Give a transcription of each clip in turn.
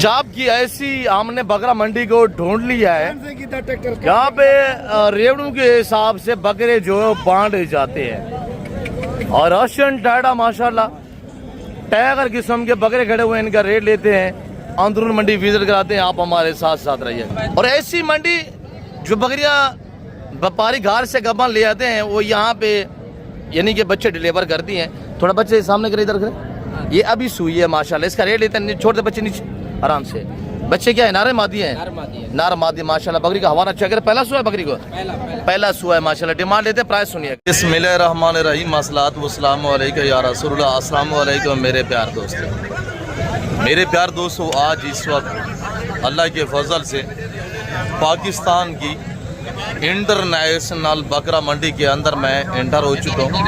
पंजाब की ऐसी हमने बकरा मंडी को ढूंढ लिया है, यहाँ पे रेवड़ों के हिसाब से बकरे जो बांटे जाते हैं और रशियन टाटा माशाल्लाह टाइगर किस्म के बकरे खड़े हुए इनका रेट लेते हैं। अंदरून मंडी विजिट कराते हैं, आप हमारे साथ साथ रहिए। और ऐसी मंडी जो बकरियां व्यापारी घर से गब्बन ले आते हैं वो यहाँ पे यानी कि बच्चे डिलीवर करती हैं। थोड़ा बच्चे सामने करे, इधर करें। ये अभी सुई है माशाल्लाह, इसका रेट लेते हैं, छोड़ दे बच्चे नीचे आराम से। बच्चे क्या है, नारे मादी हैं, नार मादी माशाल्लाह। बकरी का हवाना चेक करें, पहला सुआ है बकरी को, पहला सुआ है माशाल्लाह। डिमांड लेते हैं, प्राइस सुनिए। बिस्मिल्लाहिर्रहमानिर्रहीम, अस्सलातु वस्सलामु अलैका या रसूलल्लाह। अस्सलामु अलैकुम मेरे प्यार दोस्तों, मेरे प्यार दोस्तों, आज इस वक्त अल्लाह के फजल से पाकिस्तान की इंटरनेशनल बकरा मंडी के अंदर मैं एंटर हो चुका हूँ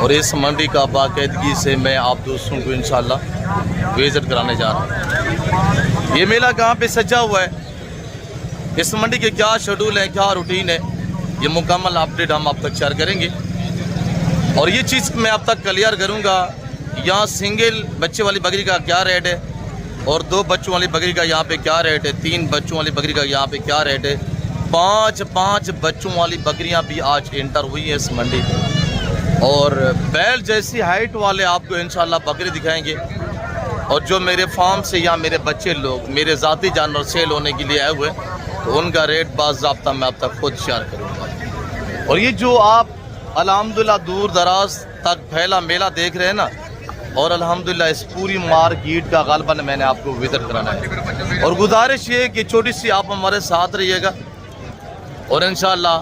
और इस मंडी का बाकायदगी से मैं आप दोस्तों को इंशाल्लाह विजिट कराने जा रहा हूँ। ये मेला कहाँ पे सजा हुआ है, इस मंडी के क्या शेड्यूल है, क्या रूटीन है, ये मुकम्मल अपडेट हम आप तक शेयर करेंगे। और ये चीज़ मैं आप तक क्लियर करूँगा, यहाँ सिंगल बच्चे वाली बकरी का क्या रेट है और 2 बच्चों वाली बकरी का यहाँ पे क्या रेट है, 3 बच्चों वाली बकरी का यहाँ पे क्या रेट है, 5 बच्चों वाली बकरियां भी आज एंटर हुई है इस मंडी में। और बैल जैसी हाइट वाले आपको इंशाल्लाह बकरी दिखाएंगे। और जो मेरे फार्म से या मेरे बच्चे लोग मेरे ज़ाती जानवर सेल होने के लिए आए हुए तो उनका रेट बाज़ाब्ता मैं आप तक खुद शेयर करूँगा। और ये जो आप अल्हम्दुलिल्लाह दूर दराज तक फैला मेला देख रहे हैं ना, और अल्हम्दुलिल्लाह इस पूरी मार्केट का ग़ालिबन मैंने आपको विजिट कराना है। और गुजारिश ये कि छोटी सी आप हमारे साथ रहिएगा और इंशाल्लाह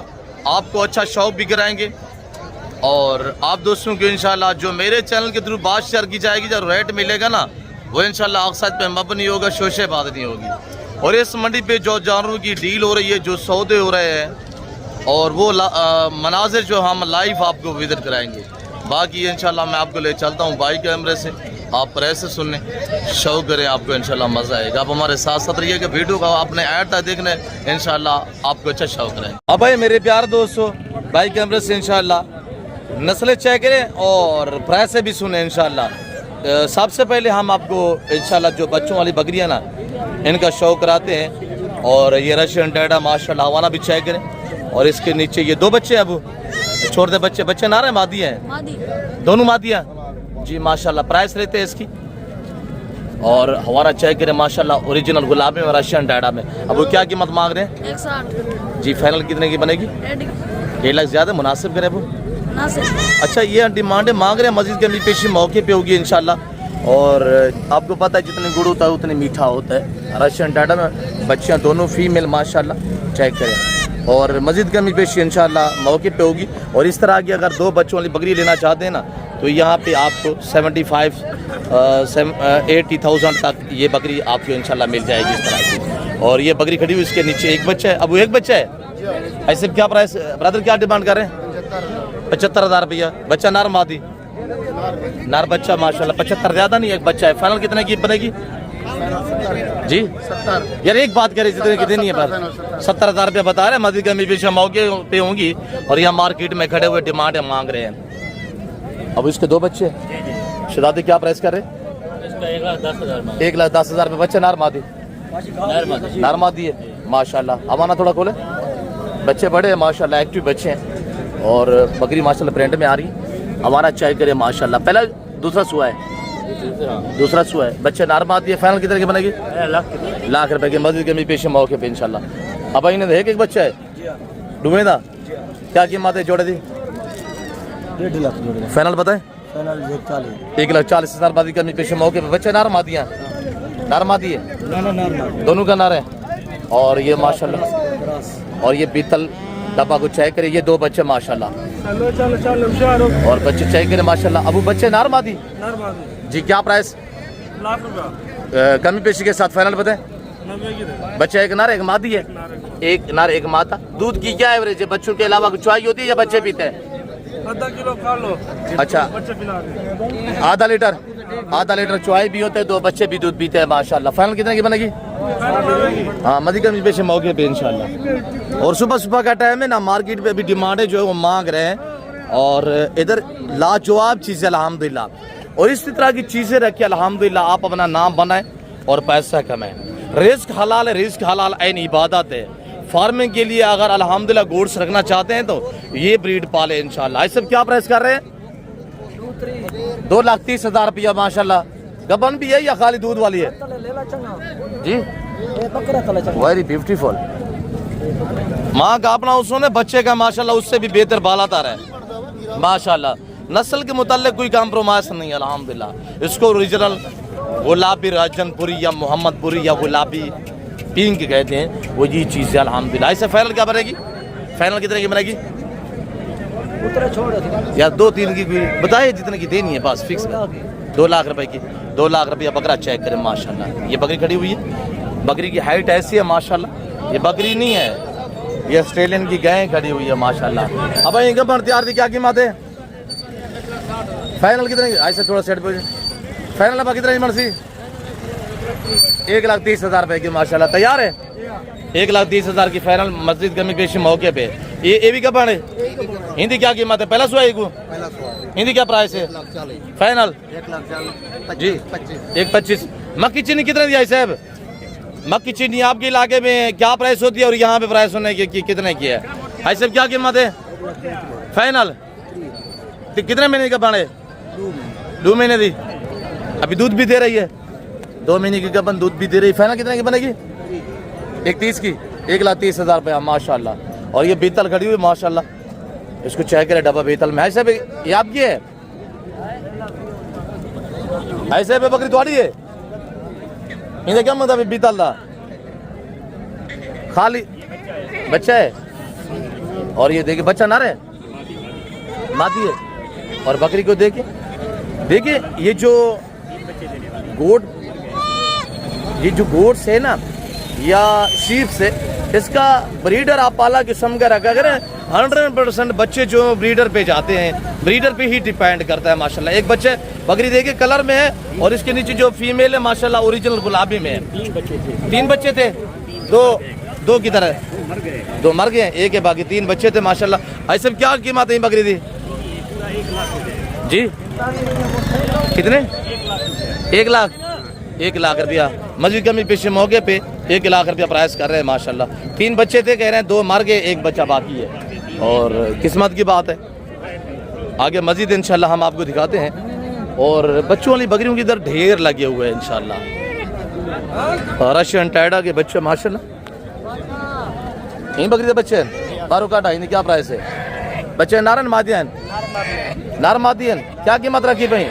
आपको अच्छा शौक भी कराएंगे। और आप दोस्तों को इंशाल्लाह जो मेरे चैनल के थ्रू बात शेयर की जाएगी, जो रेट मिलेगा ना वो इंशाल्लाह अक्सर पे मबनी होगा, शोशेबाज नहीं होगी। और इस मंडी पे जो जानवरों की डील हो रही है, जो सौदे हो रहे हैं और वो मनाजिर जो हम लाइव आपको विजिट कराएंगे। बाकी इंशाल्लाह मैं आपको ले चलता हूँ बाइक कैमरे से, आप प्रेस से सुनने शौक करें, आपको इंशाल्लाह मज़ा आएगा। आप हमारे साथ साथ रहिएगा, वीडियो का आपने ऐड तक देखने इंशाल्लाह आपको अच्छा शौक रहेगा। अब भाई मेरे प्यार दोस्तों, बाइक कैमरे से इंशाल्लाह नस्लें चेक करें और प्राइस से भी सुने इंशाल्लाह। सबसे पहले हम आपको इंशाल्लाह जो बच्चों वाली बकरियाँ ना इनका शौक कराते हैं। और ये रशियन टाटा माशाल्लाह हवाना भी चेक करें। और इसके नीचे ये 2 बच्चे अब छोड़ दे, बच्चे नारे मादी हैं, दोनों मादियाँ जी माशाल्लाह। प्राइस रहते हैं इसकी और हमारा चेक करें माशाल्लाह, ओरिजिनल गुलाबी में रशियन टाटा में। अब वो क्या कीमत मांग रहे हैं? 160 जी। फाइनल कितने की बनेगी? 1.5 लाख ज़्यादा मुनासिब करें वो। अच्छा, ये डिमांडें मांग रहे हैं, मस्जिद के पेशी मौके पे होगी इंशाल्लाह। और आपको पता है जितनी गुड़ होता है उतनी मीठा होता है। रशियन टाटा में बच्चियाँ दोनों फीमेल माशाल्लाह, चेक करें। और मस्जिद की पेशी इंशाल्लाह मौके पे होगी। और इस तरह की अगर 2 बच्चों वाली बकरी लेना चाहते हैं ना तो यहाँ पे आपको 80,000 तक ये बकरी आपको इंशाल्लाह मिल जाएगी इस तरह की। और ये बकरी खड़ी हुई, इसके नीचे एक बच्चा है। अब वो एक बच्चा है, ऐसे क्या प्राइस ब्रदर, क्या डिमांड कर रहे हैं? 75,000 रुपया। बच्चा नार मादी? नार बच्चा माशाल्लाह। 75 ज़्यादा नहीं, एक बच्चा है। फाइनल कितने की बनेगी जी? 70 यार, एक बात कह रहे जितने की नहीं है पर 70,000 रुपया बता रहे हैं। मस्जिद के पीछे मौके पे होंगी और यहाँ मार्केट में खड़े हुए डिमांड मांग रहे हैं। अब इसके 2 बच्चे शहजादी, क्या प्राइस कर रहे हैं? 1,10,000 रुपये। बच्चे नार मादी? नार मादी है माशाल्लाह। हमारा थोड़ा खोले, बच्चे बड़े हैं माशाल्लाह, एक्टिव बच्चे हैं। और बकरी माशाल्लाह प्रिंट में आ रही है। हमारा चेक करें माशाल्लाह। पहला दूसरा सुआ है, दूसरा सुआ है। बच्चे नार मादी है। फाइनल कितने की बनेगी? लाख रुपए की। मस्जिद के पेश मौके पे इंशाल्लाह। अब इन्हें एक बच्चा है डूबेदा, क्या कीमत है जोड़े दी? 1.5 लाख जोड़े। फाइनल बताए? फाइनल 1,40,000 मादी का पेश मौके पे। बच्चे नार मादियाँ? नार मादी है, दोनों का नार है। और ये माशाल्लाह, और ये पीतल डब्बा को चेक करें, ये 2 बच्चे माशाल्लाह। और बच्चे चेक करें माशाल्लाह। अब वो बच्चे नार मादी जी, क्या प्राइस? लाख रुपया कमी पेशी के साथ। फाइनल बताएं? बच्चा एक नार एक मादी है, एक नार एक मादा। दूध की क्या एवरेज है? बच्चों के अलावा कुछ चुवाई होती है या बच्चे पीते हैं? आधा किलो खा लो। अच्छा, आधा लीटर चुवाई भी होते हैं, 2 बच्चे भी दूध पीते हैं माशाल्लाह। फाइनल कितने की बनेगी? हाँ, मदी का पेश मौके पे इंशाल्लाह। और सुबह सुबह का टाइम है ना, मार्केट पे भी डिमांडें जो है वो मांग रहे हैं। और इधर लाजवाब चीज़ें अल्हम्दुलिल्लाह, और इसी तरह की चीज़ें रखिए अल्हम्दुलिल्लाह, आप अपना नाम बनाएं और पैसा कमाएं। रिस्क हलाल है, रिस्क हलाल ऐन इबादत है। फार्मिंग के लिए अगर अल्हम्दुलिल्लाह गोड्स रखना चाहते हैं तो ये ब्रीड पाले इंशाल्लाह। ये सब क्या प्राइस कर रहे हैं? 2,30,000 रुपया माशाल्लाह। गबन भी है या खाली दूध वाली है जी? Very beautiful. माँ का अपना उसने बच्चे का माशाल्लाह उससे भी बेहतर बालादार है माशाल्लाह। नस्ल के मुताल्लिक कोई कॉम्प्रोमाइज नहीं है अल्हम्दुलिल्लाह। इसको ओरिजिनल गुलाबी राजनपुरी या मोहम्मदपुरी या गुलाबी पिंक कहते हैं, वो ये चीज़ है अल्हम्दुलिल्लाह। ऐसे फाइनल क्या बनेगी? फाइनल कितने की बनेगी? या 2-3 की बताइए, जितने की देनी है बस फिक्स। 2 लाख रुपए की, 2 लाख रुपया बकरा चेक करें माशाल्लाह। ये बकरी खड़ी हुई है, बकरी की हाइट ऐसी है माशाल्लाह। ये बकरी नहीं है, ये ऑस्ट्रेलियन की गाय खड़ी हुई है माशाल्लाह। अब इनका पर तैयार थी, क्या कीमत है? फाइनल कितने? ऐसे थोड़ा सेट पे फाइनल अब कितने की मर्जी? 1,30,000 रुपए की माशाल्लाह। तैयार है? 1,30,000 की फाइनल मस्जिद कमी पेशी मौके पे। ये भी कब है? हिंदी क्या कीमत है? पहला सुहा को हिंदी क्या प्राइस है? फाइनल 1,40,000 जी 1,25,000। मक्की चीनी कितने दिया साहब? मक्की चीनी आपके इलाके में क्या प्राइस होती है और यहाँ पे प्राइस होने की कितने की है? ऐसे क्या कीमत है फाइनल? कितने महीने का बाणे? 2 महीने दी। अभी दूध भी दे रही है, 2 महीने की गबन दूध भी दे रही है। फाइनल कितने की बनेगी? 1,30,000 की, 1,30,000 रुपया माशाल्लाह। और ये बीतल खड़ी हुई माशाल्लाह, इसको चेक करे डब्बा बीतल में। ऐसे भी ये आपकी है? ऐसे भी बकरी तुम्हारी है? इन्हें क्या मतलब बीतल था? खाली बच्चा है। और ये देखिए बच्चा ना रहे मादी है। और बकरी को देखिए ये जो गोट्स है ना या शीप से, इसका ब्रीडर आप पाला किस्म का रखा करें। 100% बच्चे जो ब्रीडर पे जाते हैं, ब्रीडर पे ही डिपेंड करता है माशाल्लाह। एक बच्चे बकरी देखिए कलर में है और इसके नीचे जो फीमेल है माशाल्लाह ओरिजिनल गुलाबी में है। 3 बच्चे थे, दो किधर है? 2 मर गए, एक है बाकी 3 बच्चे थे माशाल्लाह। ऐसे क्या कीमत है बकरी दी जी? कितने? 1 लाख रुपया मस्जिद कमी पेशे मौके पे 1 लाख रुपया प्राइस कर रहे हैं माशाल्लाह। 3 बच्चे थे कह रहे हैं, 2 मर गए, 1 बच्चा बाकी है। और किस्मत की बात है, आगे मस्जिद इंशाल्लाह हम आपको दिखाते हैं। और बच्चों वाली बकरियों की इधर ढेर लगे हुए हैं इंशाल्लाह। रशियन टाइडा के बच्चे माशाल्लाह। यही बकरी के बच्चे हैं, बारो काटा। इन्हें क्या प्राइस है? बच्चे नारन मादियन, नार मादियन क्या कीमत रखी भाई?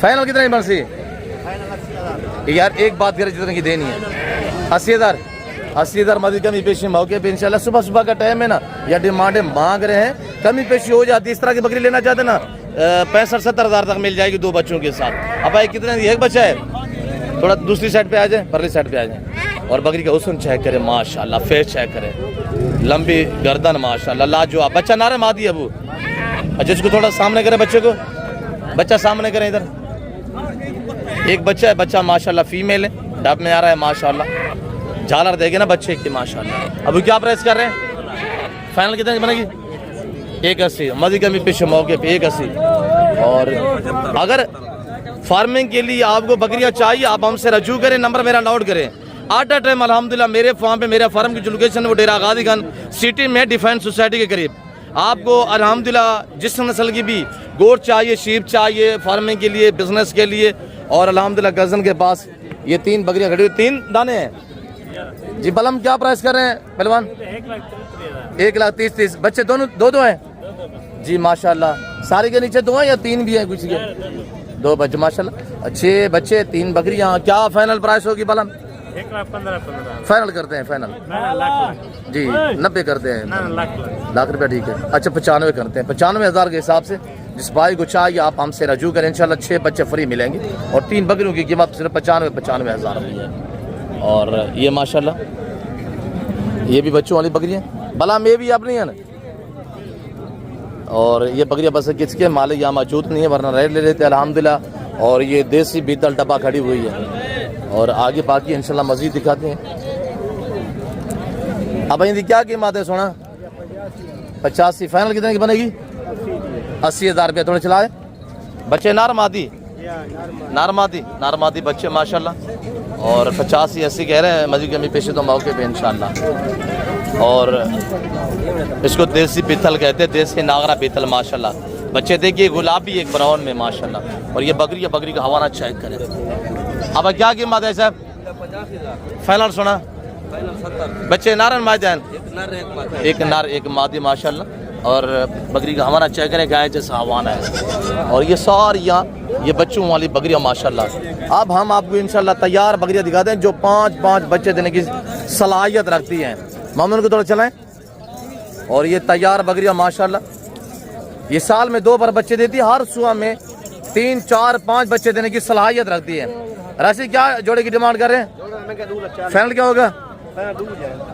फाइनल कितने की मर्जी? यार एक बात करें, जितने की देनी है 80,000 मस्जिद कमी पेशी मौके पे इंशाल्लाह। सुबह का टाइम है ना, या डिमांडें मांग रहे हैं, कमी पेशी हो जाती है। इस तरह की बकरी लेना चाहते ना 65-70,000 तक मिल जाएगी 2 बच्चों के साथ। अब भाई कितने? 1 बच्चा है। थोड़ा दूसरी साइड पे आ जाए, परली साइड पे आ जाए। और बकरी का हुस्न चेक करें माशाल्लाह, फेस चेक करें, लंबी गर्दन माशाल्लाह लाजवाब। बच्चा नारे मादी अबू। अच्छा इसको थोड़ा सामने करें, बच्चे को बच्चा सामने करें। इधर एक बच्चा है, बच्चा माशाल्लाह फीमेल है, डब में आ रहा है माशाल्लाह। झालर देखे ना बच्चे की माशाल्लाह। अभी क्या प्राइस कर रहे हैं? फाइनल कितने की बनेगी? 1,80,000 मस्जिद कमी पेश मौके पे 1,80,000। और अगर फार्मिंग के लिए आपको बकरियां चाहिए, आप हमसे रजू करें, नंबर मेरा नोट करें। आटा टाइम अल्हम्दुलिल्लाह मेरे फार्म पे, मेरा फार्म की जो लोकेशन है वो डेरा गाजी खान सिटी में डिफेंस सोसाइटी के करीब। आपको अल्हम्दुलिल्लाह जिस नस्ल की भी गोट चाहिए, शीप चाहिए फार्मिंग के लिए, बिजनेस के लिए। और अल्हम्दुलिल्लाह गजन के पास ये 3 बकरियां खड़ी हुई, 3 दाने हैं जी। बलम क्या प्राइस कर रहे हैं पहलवान? 1,30,000। बच्चे दो हैं जी माशाल्लाह। सारे के नीचे 2 हैं या 3 भी हैं कुछ के? 2 बच्चे माशाल्लाह, अच्छे बच्चे, 3 बकरियां। क्या फाइनल प्राइस होगी बलम? 1,15,000 फाइनल करते हैं, फाइनल जी 90 करते हैं, लाख रुपया ठीक है। अच्छा 95 करते हैं, 95,000 के हिसाब से। जिस भाई को चाहिए आप हमसे रजू करें, इंशाल्लाह 6 बच्चे फ्री मिलेंगे। और 3 बकरियों की कीमत सिर्फ 95,000 रुपये है। और ये माशाल्लाह ये भी बच्चों वाली बकरियाँ, भला में भी अपनी है ना। और ये बकरियाँ बस किसके मालिक यहाँ मौजूद नहीं है, वरना रेट ले लेते अल्हम्दुलिल्लाह। और ये देसी बीतल डब्बा खड़ी हुई है। और आगे बाकी इंशाल्लाह मज़ीद दिखाते हैं। अब इनकी क्या कीमत है सोना? 85। फाइनल कितने की बनेगी? 80,000 रुपये। थोड़े चलाए बच्चे नार मादी नारमादी बच्चे माशाल्लाह। और 85-80 कह रहे हैं, मजीद कमी पेशी तो मौके पे इंशाल्लाह। और इसको देसी पीतल कहते हैं, देसी नागरा पीतल माशाल्लाह। बच्चे देखिए गुलाबी एक ब्राउन में माशाल्लाह। और ये बकरी का हवाना चेक करें। अब क्या कीमत है साहब? फाइनल सुना बच्चे नारन माजन, एक नर एक मादी माशाल्लाह। और बकरी का हमारा चेक करें गाय जैसा हवाना है। और ये सारी यहाँ ये बच्चों वाली बकरियाँ माशाल्लाह। अब हम आपको इंशाल्लाह तैयार बकरियाँ दिखाते हैं जो 5-5 बच्चे देने की सलाहियत रखती हैं। मामून को थोड़ा चलाएं। और ये तैयार बकरियाँ माशाल्लाह ये साल में 2 बार बच्चे देती है। हर सुबह में 3, 4, 5 बच्चे देने की सलाहियत रखती है। राशि क्या जोड़े की डिमांड कर रहे हैं? फाइनल क्या होगा?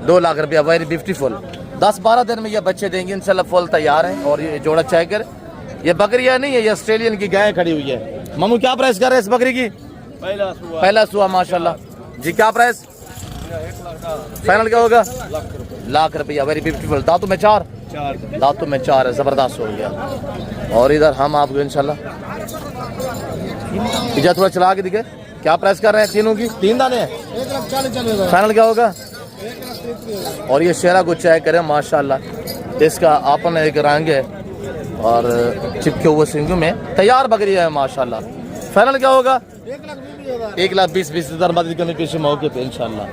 2 लाख रुपया। Very beautiful. 10-12 दिन में ये बच्चे देंगे इंशाल्लाह। फुल तैयार है। और ये जोड़ा चेक कर, ये बकरियाँ नहीं है, ये ऑस्ट्रेलियन की गाय खड़ी हुई है। मामू क्या प्राइस कर रहे हैं इस बकरी की? पहला सुआ माशाल्लाह जी। क्या प्राइस? फाइनल क्या होगा? लाख रुपया। Very beautiful. दांतों में 4 दांतों में 4 है, जबरदस्त हो गया। और इधर हम आपको इंशाल्लाह इधर थोड़ा चला के दिखे। क्या प्राइस कर रहे हैं तीनों की? 3 दाने हैं। फाइनल क्या होगा? और ये शेरा को चेक करें माशाल्लाह। इसका आपन एक रंग है और चिपके हुए सिंगों में तैयार बकरी है माशाल्लाह। फाइनल क्या होगा? 1,20,000 मदद कमी पेशी मौके पे इंशाल्लाह।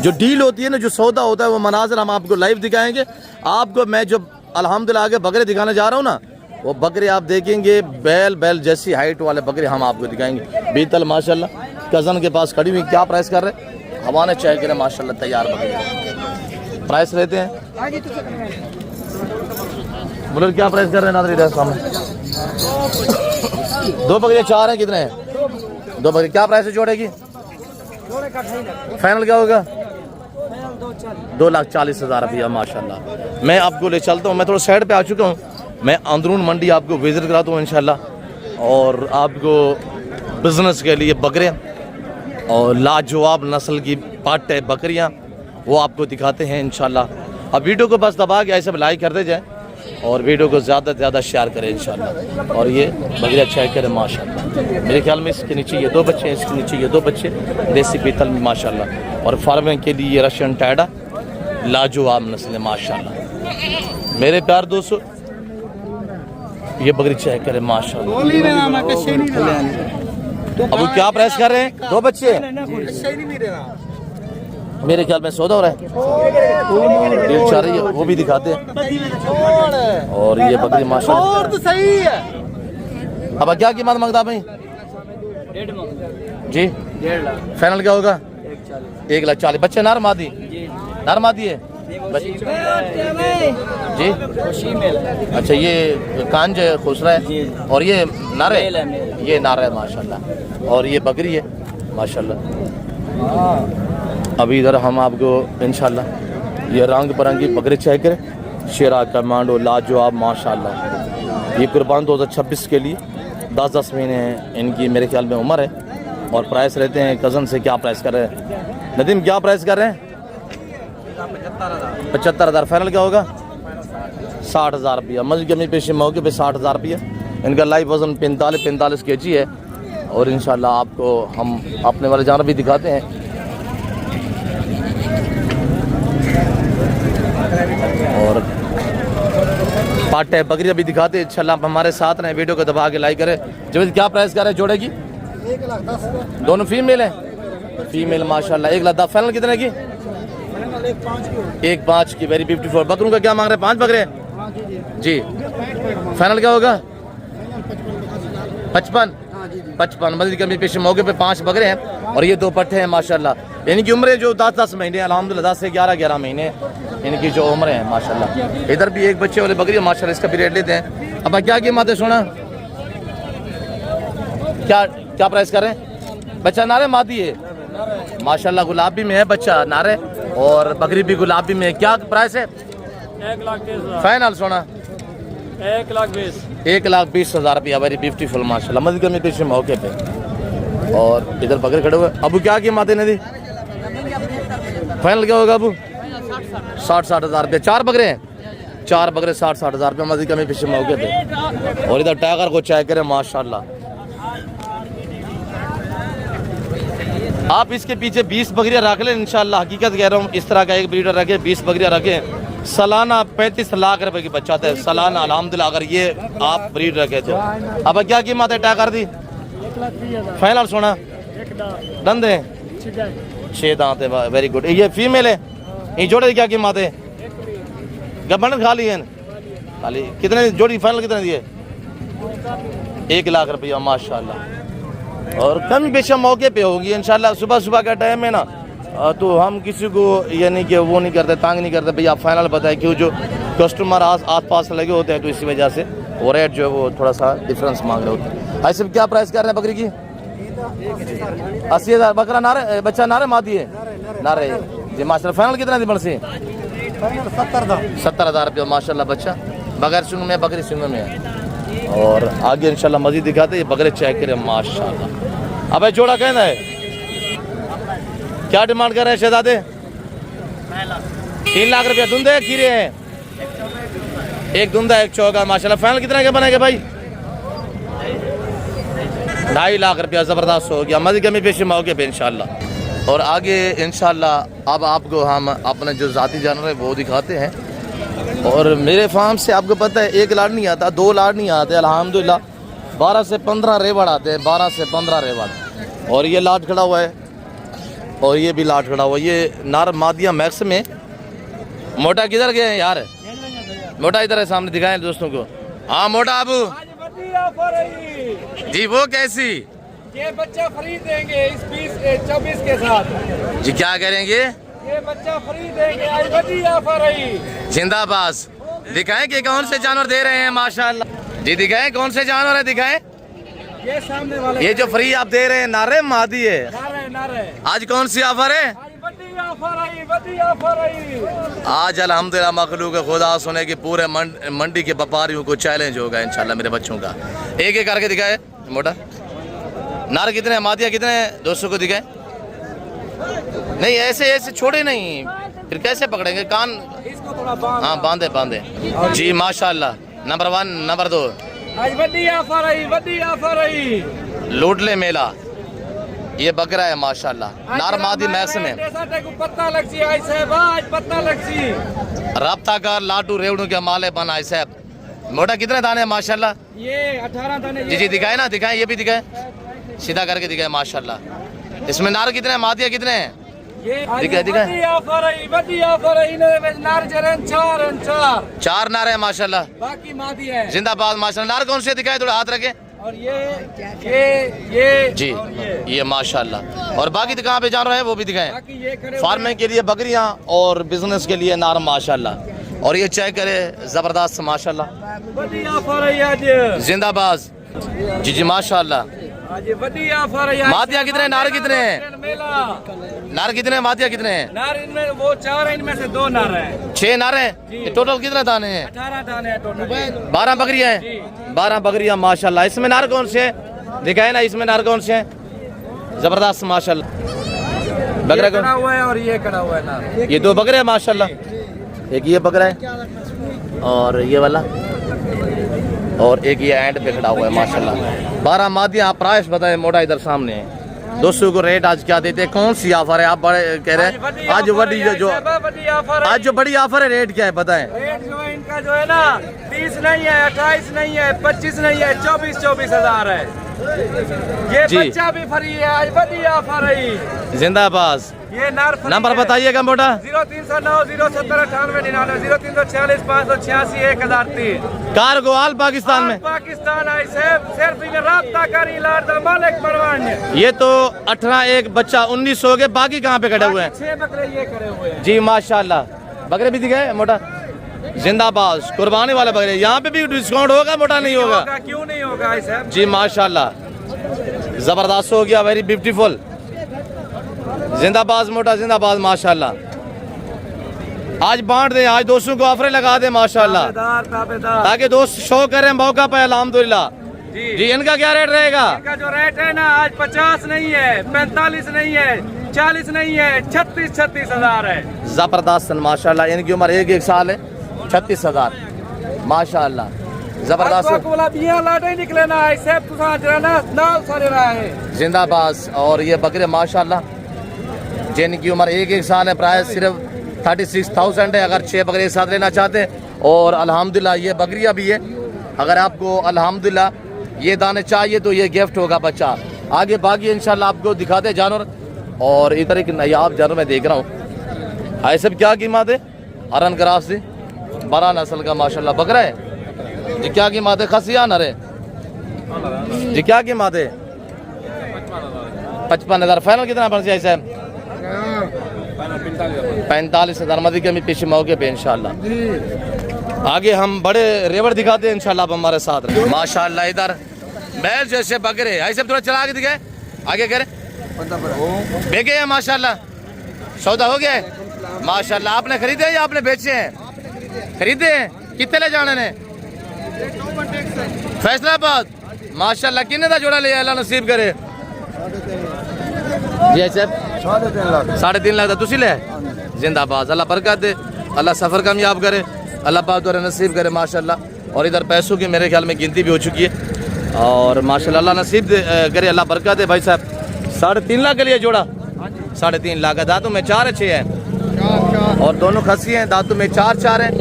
जो डील होती है ना, जो सौदा होता है, वो मनाजर हम आपको लाइव दिखाएंगे। आपको मैं जो अल्हम्दुलिल्लाह आगे बकरे दिखाने जा रहा हूँ ना, वो बकरे आप देखेंगे बैल जैसी हाइट वाले बकरे हम आपको दिखाएंगे। बीतल माशाल्लाह कज़न के पास खड़ी हुई। क्या प्राइस कर रहे हैं? हवाने चेक करें माशाल्लाह तैयार बकरे। प्राइस रहते हैं बोले क्या प्राइस कर रहे हैं नादरी सामने? 2 बकरियाँ 4 हैं। कितने हैं? 2 बकरी। क्या प्राइस है जोड़े की? फाइनल क्या होगा? 2,40,000 रुपया माशाल्लाह। मैं आपको ले चलता हूँ। मैं थोड़ा साइड पे आ चुका हूँ। मैं अंदरून मंडी आपको विजिट कराता हूँ इंशाल्लाह। और आपको बिजनेस के लिए बकरे और लाजवाब नस्ल की पाट है बकरियाँ वो आपको दिखाते हैं इंशाल्लाह। अब वीडियो को बस दबा के ऐसे लाइक करते जाएं और वीडियो को ज़्यादा से ज़्यादा शेयर करें इंशाल्लाह। और ये बकरियाँ चेक करें माशाल्लाह। मेरे ख्याल में इसके नीचे ये 2 बच्चे हैं, इसके नीचे ये 2 बच्चे देसी पीतल में माशाल्लाह। और फार्मिंग के लिए ये रशियन टैडा लाजवाब नस्ल है माशाल्लाह। मेरे प्यार दोस्तों ये बकरी चेक करें माशाल्लाह। अब क्या प्राइस कर रहे हैं? 2 बच्चे मेरे ख्याल में सौदा हो रहा है। डील चल रही है, वो भी दिखाते हैं। और ये बकरी माशाल्लाह तो सही है। अब क्या कीमत मांगता भाई जी? 1.5 लाख। फाइनल क्या होगा? 1,40,000। बच्चे नार मादी? नार मादी है जी। अच्छा ये कांज खुसरा है। और ये नारे? ये नारा है माशाल्लाह। और ये बकरी है माशाल्लाह। अभी इधर हम आपको इंशाल्लाह ये रंग बिरंगी बकरी चेक करें। शेरा कमांडो लाजवाब माशाल्लाह। ये कुर्बान 2026 के लिए 10-10 महीने इनकी मेरे ख्याल में उम्र है। और प्राइस रहते हैं कज़न से। क्या प्राइस कर रहे हैं नदीम? क्या प्राइस कर रहे हैं? 75,000। फाइनल क्या होगा? 60,000 रुपया। मस्जिद कमी पेशी मौके पे 60,000 रुपया। इनका लाइव वजन 45 kg है। और इंशाल्लाह आपको हम अपने वाले जानवर भी दिखाते हैं। और पाटे बकरियाँ भी दिखाते हैं इंशाल्लाह। आप हमारे साथ रहें, वीडियो को दबा के लाइक करें। जब क्या प्राइस कर रहे हैं जोड़े की? 1,10,000। दोनों फीमेल हैं? फीमेल माशाल्लाह। 1,10,000। फाइनल कितने की? 1,5 की। Very beautiful. बकरों का क्या मांग रहे हैं? 5 बकरे जी। फाइनल क्या होगा? 55 मस्जिद कमी पेशी मौके पे 5 बकरे हैं। और ये 2 पट्टे हैं माशाल्लाह। इनकी उम्र जो 10-10 महीने अल्हम्दुलिल्लाह 10 से 11 महीने इनकी जो उम्र है माशाल्लाह। इधर भी एक बच्चे वाले बकरी है माशाल्लाह। इसका भी रेट लेते हैं। अब क्या कीमत है सोना? क्या प्राइस कर रहे हैं? बच्चा नारे मादी है माशाल्लाह। गुलाबी में है बच्चा नारे। और बकरी भी गुलाबी में है। क्या प्राइस है? 1,20,000। फाइनल सोना? 1,20,000। 1,20,000 रुपया। वेरी ब्यूटीफुल माशाल्लाह। मस्जिद कमी पेशी मौके पे। और इधर बकरे खड़े हुए। अबू क्या कीमत है नदी? फाइनल क्या होगा अबू? 60,000 रुपया। 4 बकरे हैं? 4 बकरे 60,000 रुपया मस्जिद कमी पेशी मौके पे। और इधर टाइगर को चेक करें माशाल्लाह। आप इसके पीछे 20 बकरियां रख लें इंशाल्लाह, हकीकत कह रहा हूँ, इस तरह का एक ब्रीडर रखे, 20 बकरियां रखे, सालाना 35 लाख रुपए की बच्चा है सालाना, अल्हम्दुलिल्लाह। अगर ये आप ब्रीड रखे तो अब क्या कीमत है? टैग कर दी फाइनल सोना दंदे 6 दांत है, वेरी गुड। ये फीमेल है, ये जोड़े की क्या कीमत है? गबन खाली है खाली। कितने जोड़ी फाइनल कितने दिए? 1 लाख रुपया माशाल्लाह। और कम बेशम मौके पे होगी इंशाल्लाह। सुबह सुबह का टाइम है ना, तो हम किसी को यानी कि वो नहीं करते, तांग नहीं करते भाई आप फाइनल बताएं, क्यों जो कस्टमर आस पास लगे होते हैं तो इसी वजह से वो रेट जो है वो थोड़ा सा डिफरेंस मांग रहे होते हैं। ऐसे क्या प्राइस कर रहे हैं बकरी की? 80,000। बकरा नारे बच्चा नारे मादी है नारे जी माशाल्लाह। फाइनल कितना दी बड़सी? 70,000 रुपया माशाल्लाह। बच्चा बगैर सिंग में, बकरी सिंग में है। और आगे इंशाल्लाह मजीद दिखाते हैं, बकरे चेक करें माशाल्लाह। अब जोड़ा कहना है क्या डिमांड कर रहे हैं शहजादे? 3 लाख रुपया। धुंधे खीरे हैं? एक धुंधा एक चौका माशाल्लाह। फाइनल कितना के बनेगा भाई? 2.5 लाख रुपया। ज़बरदस्त हो गया। मज़े कमी पेशी मौके पे इंशाल्लाह। और आगे इंशाल्लाह अब आपको हम अपने जो ज़ाती जानवर है वो दिखाते हैं। और मेरे फार्म से आपको पता है 1 लाड़ नहीं आता, 2 लाड़ नहीं आते अल्हम्दुलिल्लाह। 12 से 15 रेवड़ आते हैं, 12 से 15 रेवड़। और ये लाट खड़ा हुआ है और ये भी लाट खड़ा हुआ है। ये नार मादिया मैक्स में। मोटा किधर गए हैं यार? मोटा इधर है, सामने दिखाएं दोस्तों को। हाँ मोटा अबू जी, वो कैसी? ये बच्चा फ्री देंगे इस 24 के साथ जी। क्या करेंगे? ये बच्चा फ्री देंगे, आज बड़ी ऑफर आई। जिंदाबाद। दिखाएं कि कौन से जानवर दे रहे हैं माशाल्लाह जी। दिखाएं कौन से जानवर है, दिखाएं। ये सामने वाले, ये जो फ्री आप दे रहे हैं नारे मादी है। नारे आज कौन सी ऑफर है? आज बड़ी ऑफर आई, बड़ी ऑफर आई। आज अल्हम्दुलिल्लाह मखलूक खुदा सुने कि पूरे मंडी के व्यापारियों को चैलेंज होगा इंशाल्लाह मेरे बच्चों का। एक एक करके दिखाए मोटा। नार कितने हैं, मादिया कितने हैं दोस्तों को दिखाए। नहीं ऐसे ऐसे छोड़े नहीं, फिर कैसे पकड़ेंगे? कान इसको थोड़ा हाँ बांधे बांधे जी माशाल्लाह। नंबर 1 नंबर 2 आज बड़ी ऑफर आई, बड़ी ऑफर आई। लूटले मेला ये बकरा है माशाल्लाह। नार मादी मैक्स में। पत्ता लगी आई साहब, आज पत्ता लगी। रब्ता कर लाटू रेवड़ू के माले बनाए साहब। मोटा कितने दाने हैं माशाल्लाह? ये 18 दाने। जी जी दिखाए ना, दिखाए, ये भी दिखाए, सीधा करके दिखाए माशाल्लाह। इसमें नार कितने हैं, मादिया कितने हैं? ये दिखाए दिखाए। बड़ी ऑफर आई, बड़ी ऑफर आई। नार जरन 4 नार है माशाल्लाह। बाकी मादी है। जिंदाबाद माशाल्लाह। नार कौन से दिखाए, थोड़ा हाथ रखे। और ये जी ये माशाल्लाह। और बाकी कहाँ पे जान रहे हैं वो भी दिखाएं। बाकी ये खड़े फार्मिंग के लिए बकरियां और बिजनेस के लिए नार माशाल्लाह। और ये चेक करे जबरदस्त माशाल्लाह। बड़ी ऑफर आई आज। जिंदाबाद जी जी माशाल्लाह। आज बड़ी ऑफर है। मादिया कितने, नार कितने हैं? नार कितने, मादिया कितने हैं? नार इनमें वो 4 है, इनमें से 2 नार है। 6 नार हैं। टोटल कितने दाने हैं? 18 दाने हैं टोटल। 12 बकरियां हैं। 12 बकरियां माशाल्लाह। इसमें नार कौन से हैं दिखाए ना, इसमें नार कौन से हैं? जबरदस्त माशाल्लाह। बकरा खड़ा हुआ है और ये खड़ा हुआ है नार। ये 2 बकरे हैं माशाल्लाह। एक ये बकरा है और ये वाला, और एक ये एंड पे खड़ा हुआ है माशाल्लाह। 12 मादियां। आप प्राइस बताएं मोटा इधर सामने है। दोस्तों को रेट आज क्या देते हैं, कौन सी ऑफर है? आप बड़े कह रहे हैं आज बड़ी जो आज जो बड़ी ऑफर है, रेट क्या है बताएं? रेट जो है इनका जो है ना 30 नहीं है, 28 नहीं है, 25 नहीं है, 24 हज़ार है। ये बच्चा भी फ्री है, आज बड़ी ऑफर है। जिंदाबाद। ये नार नंबर बताइएगा मोटा। 0309 070 98 99 0346 586 1003। कार्गो आल पाकिस्तान में। पाकिस्तान आई सिर्फ राब्ता करी लाड मालिक परवान। ये तो 18 एक बच्चा 19 हो गए, बाकी कहाँ पे खड़े हुए हैं? 6 बकरे ये खड़े हुए हैं जी माशाल्लाह। बकरे भी दिखे मोटा। जिंदाबाद। कुर्बानी वाले बकरे। यहाँ पे भी डिस्काउंट होगा मोटा? नहीं होगा। क्यों नहीं होगा साहब जी माशाल्लाह। जबरदस्त हो गया, वेरी ब्यूटीफुल। जिंदाबाद मोटा, जिंदाबाद माशाल्लाह। आज बांट दे, आज दोस्तों को ऑफर लगा दे माशाल्लाह, ताकि दोस्त शो करें मौका पे अल्हम्दुलिल्लाह। जी इनका क्या रेट रहेगा? इनका जो रेट है ना आज 50 नहीं है, 45 नहीं है, 40 नहीं है, 36 हज़ार है। जबरदस्त माशाल्लाह। इनकी उम्र 1 साल है। 36,000 माशाल्लाह। जबरदस्त। निकले ना जिंदाबाद। और ये बकरे माशाल्लाह जिनकी उम्र 1 साल है, प्राइस सिर्फ 36,000 है अगर 6 बकरे एक साथ लेना चाहते हैं। और अल्हम्दुलिल्लाह ये बकरियाँ भी है, अगर आपको अल्हम्दुलिल्लाह ये दाने चाहिए तो ये गिफ्ट होगा बच्चा। आगे बाकी इंशाल्लाह आपको दिखाते जानवर। और इधर एक नायाब जानवर मैं देख रहा हूँ, ये सब क्या कीमत है? हरन क्रॉस से बड़ा नस्ल का माशाल्लाह बकरा है जी। क्या कीमत है? खसिया नर है जी। क्या कीमत है? 55,000। फाइनल कितना बन जाए साहब? 45,000 मदी के पीछे मौके पे इंशाल्लाह। आगे हम बड़े रेवर दिखाते हैं इंशाल्लाह, आप हमारे साथ रहे। माशाल्लाह इधर बैल जैसे बकरे, ऐसे थोड़ा चला के दिखाए, आगे करे बेचे हैं माशाल्लाह। सौदा हो गया है माशाल्लाह। आपने खरीदे या आपने बेचे हैं? खरीदे हैं। कितने ले जाने ने? फैसलाबाद माशाल्लाह। कितने का जोड़ा लिया? अल्लाह नसीब करे जी साहब। 3.5 लाख का तुसी ले? जिंदाबाद, अल्लाह बरकत दे, अल्लाह सफ़र कामयाब करे, अल्लाह पाक और नसीब करे माशाल्लाह। और इधर पैसों की मेरे ख्याल में गिनती भी हो चुकी है और माशाल्लाह अल्लाह नसीब करे, अल्लाह बरकत दे। भाई साहब 3.5 लाख के लिए जोड़ा? 3.5 लाख का। दांतों में 4 अच्छे हैं और दोनों खस्सी हैं, दांतों में 4 हैं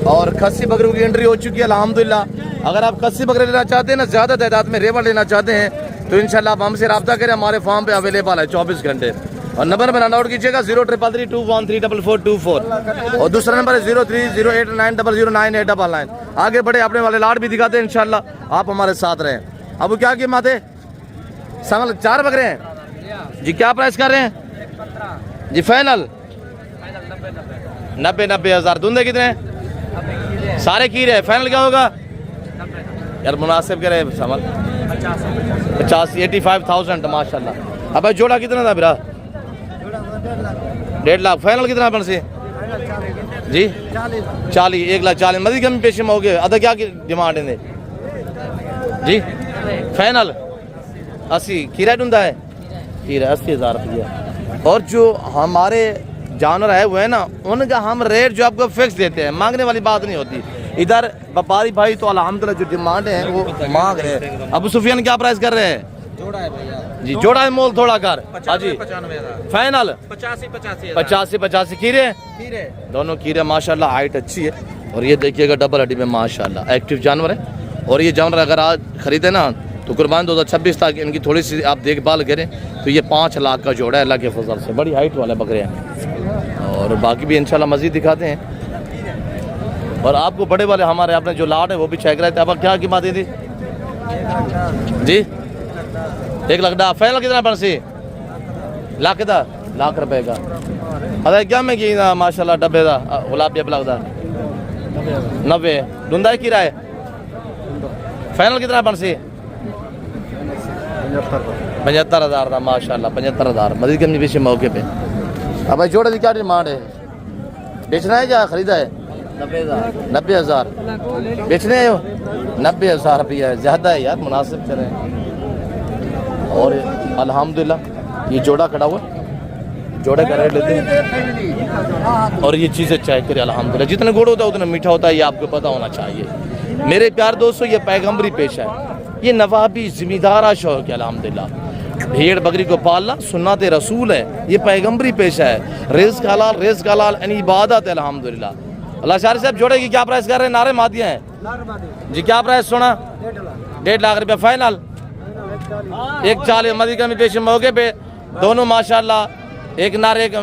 और खस्सी बकरों की एंट्री हो चुकी है अल्हम्दुलिल्लाह। अगर आप खस्सी बकरे लेना चाहते हैं ना, ज़्यादा तादाद में रेवर लेना चाहते हैं तो इंशाल्लाह आप हमसे रब्ता करें, हमारे फार्म पे अवेलेबल है 24 घंटे। और नंबर में नोट कीजिएगा 0333213424 और दूसरा नंबर है 0308900989। आगे बढ़े, अपने वाले लाड भी दिखाते हैं इंशाल्लाह, आप हमारे साथ रहें। अब क्या कीमत है? 4 बकरे हैं जी। क्या प्राइस कर रहे हैं जी? फाइनल 90,000। धुंधे कितने? सारे कीरे है। फाइनल क्या होगा यार? मुनासिब करे समझ 85,000 माशाल्लाह। अब जोड़ा कितना था मेरा? 1.5 लाख। फाइनल कितना बन से जी? 40। 1,40,000 मजीद कमी पेश में हो गए। अदा क्या डिमांड है जी? फाइनल 80। खीरा ढूंढा है? खीरा 80,000 रुपया। और जो हमारे जानवर है वो है ना, उनका हम रेट जो आपको फिक्स देते हैं, मांगने वाली बात नहीं होती। इधर व्यापारी भाई तो अल्हम्दुलिल्लाह जो डिमांड है वो मांग रहे हैं। अबू सुफियान क्या प्राइस कर रहे हैं? जोड़ा है भैया जी, जोड़ा है मोल थोड़ा कर। हाँ जी 95,000। फाइनल 85,000। खीरे दोनों खीरे माशाल्लाह, हाइट अच्छी है। और ये देखिएगा डबल हड्डी में माशाल्लाह एक्टिव जानवर है। और ये जानवर अगर आज खरीदे ना तो कुर्बान 2026 तक इनकी थोड़ी सी आप देखभाल करें तो ये 5 लाख का जोड़ा है अल्लाह के फजल से। बड़ी हाइट वाले बकरे हैं और बाकी भी इंशाल्लाह मजीद दिखाते हैं। और आपको बड़े वाले हमारे आपने जो लाट है वो भी चेक रहे थे। अब क्या कीमत दी थी जी? 1 लाख। फाइनल कितना बन सी? लाख रुपए का। अरे क्या मैं की ना माशाल्लाह डब्बे का गुलाब लगता 90। धुंधा की राय? फाइनल कितना बन सी? 75,000 था माशाल्लाह। 75,000 मजीद कमी पीछे मौके पे। अब भाई जोड़े की क्या डिमांड है? बेचना है या खरीदा है? 90,000 बेचने हो? 90,000 रुपया ज़्यादा है यार, मुनासिब चले। और अल्हम्दुलिल्लाह ये जोड़ा खड़ा हुआ, जोड़े का रेट लेते हैं। और ये चीज़ें चेक करें अल्हम्दुलिल्लाह, जितना गुड़ होता है उतना मीठा होता है, ये आपको पता होना चाहिए। मेरे प्यार दोस्तों ये पैगम्बरी पेशा है, ये नवाबी जिम्मेदारा शौक है अल्हम्दुलिल्लाह। भेड़ बकरी को पालना सुन्नत रसूल है, ये पैगम्बरी पेशा है। रिज़्क़ हलाल यानी इबादत है अल्हम्दुलिल्लाह। अल्लाह शारी साहब जोड़े की क्या प्राइस कर रहे हैं? नारे मादिया हैं जी। क्या प्राइस सुना? 1.5 लाख रुपया। फाइनल 1,40,000 मदी कमी पेश मौके पे। दोनों माशाल्लाह एक नारे एक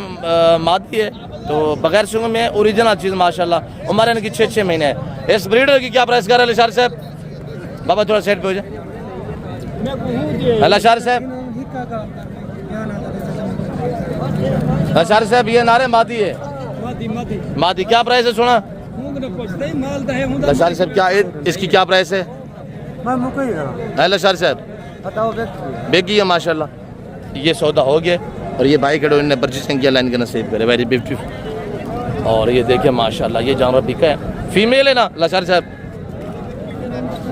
मादी है तो बगैर सुंग में ओरिजिनल चीज़ माशाल्लाह। उम्र इनकी 6 महीने है। इस ब्रीडर की क्या प्राइस कर रहे हैं शारी साहब? बाबा थोड़ा सेट पे हो जाए। अल्लाह शारी साहब साहब ये नारे मादी है। मादी क्या प्राइस है सुना? लशारी साहब क्या इसकी क्या प्राइस है? लशारी साहब बेगी है माशाल्लाह। ये सौदा हो गया और ये भाई खड़े इन्होंने परचेसिंग किया, लाइन का नसीब करे, वेरी ब्यूटीफुल। और ये देखिए माशाल्लाह ये जानवर बिका है, फीमेल है ना लशारी साहब?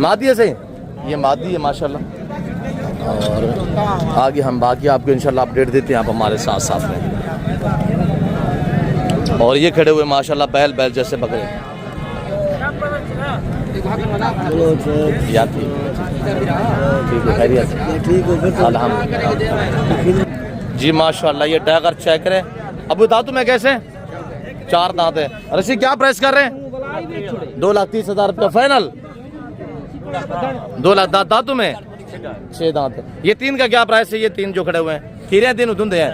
मादी है सही, ये मादी है माशाल्लाह। और आगे हम बाकी आपको इंशाल्लाह अपडेट देते हैं, आप हमारे साथ साथ में। और ये खड़े हुए माशाल्लाह बैल जैसे बकरे। ठीक है, खैरियत? अल्हम्दुलिल्लाह जी माशाल्लाह। ये टाइगर चेक करें। अबू दातू में कैसे 4 दांत है। रसी क्या प्राइस कर रहे हैं? 2,30,000 रुपया फाइनल। 2 लाख दातू में 6 दांत है। ये 3 का क्या प्राइस है? ये 3 जो खड़े हुए हैं खीरे हैं, 3 धुंधे हैं।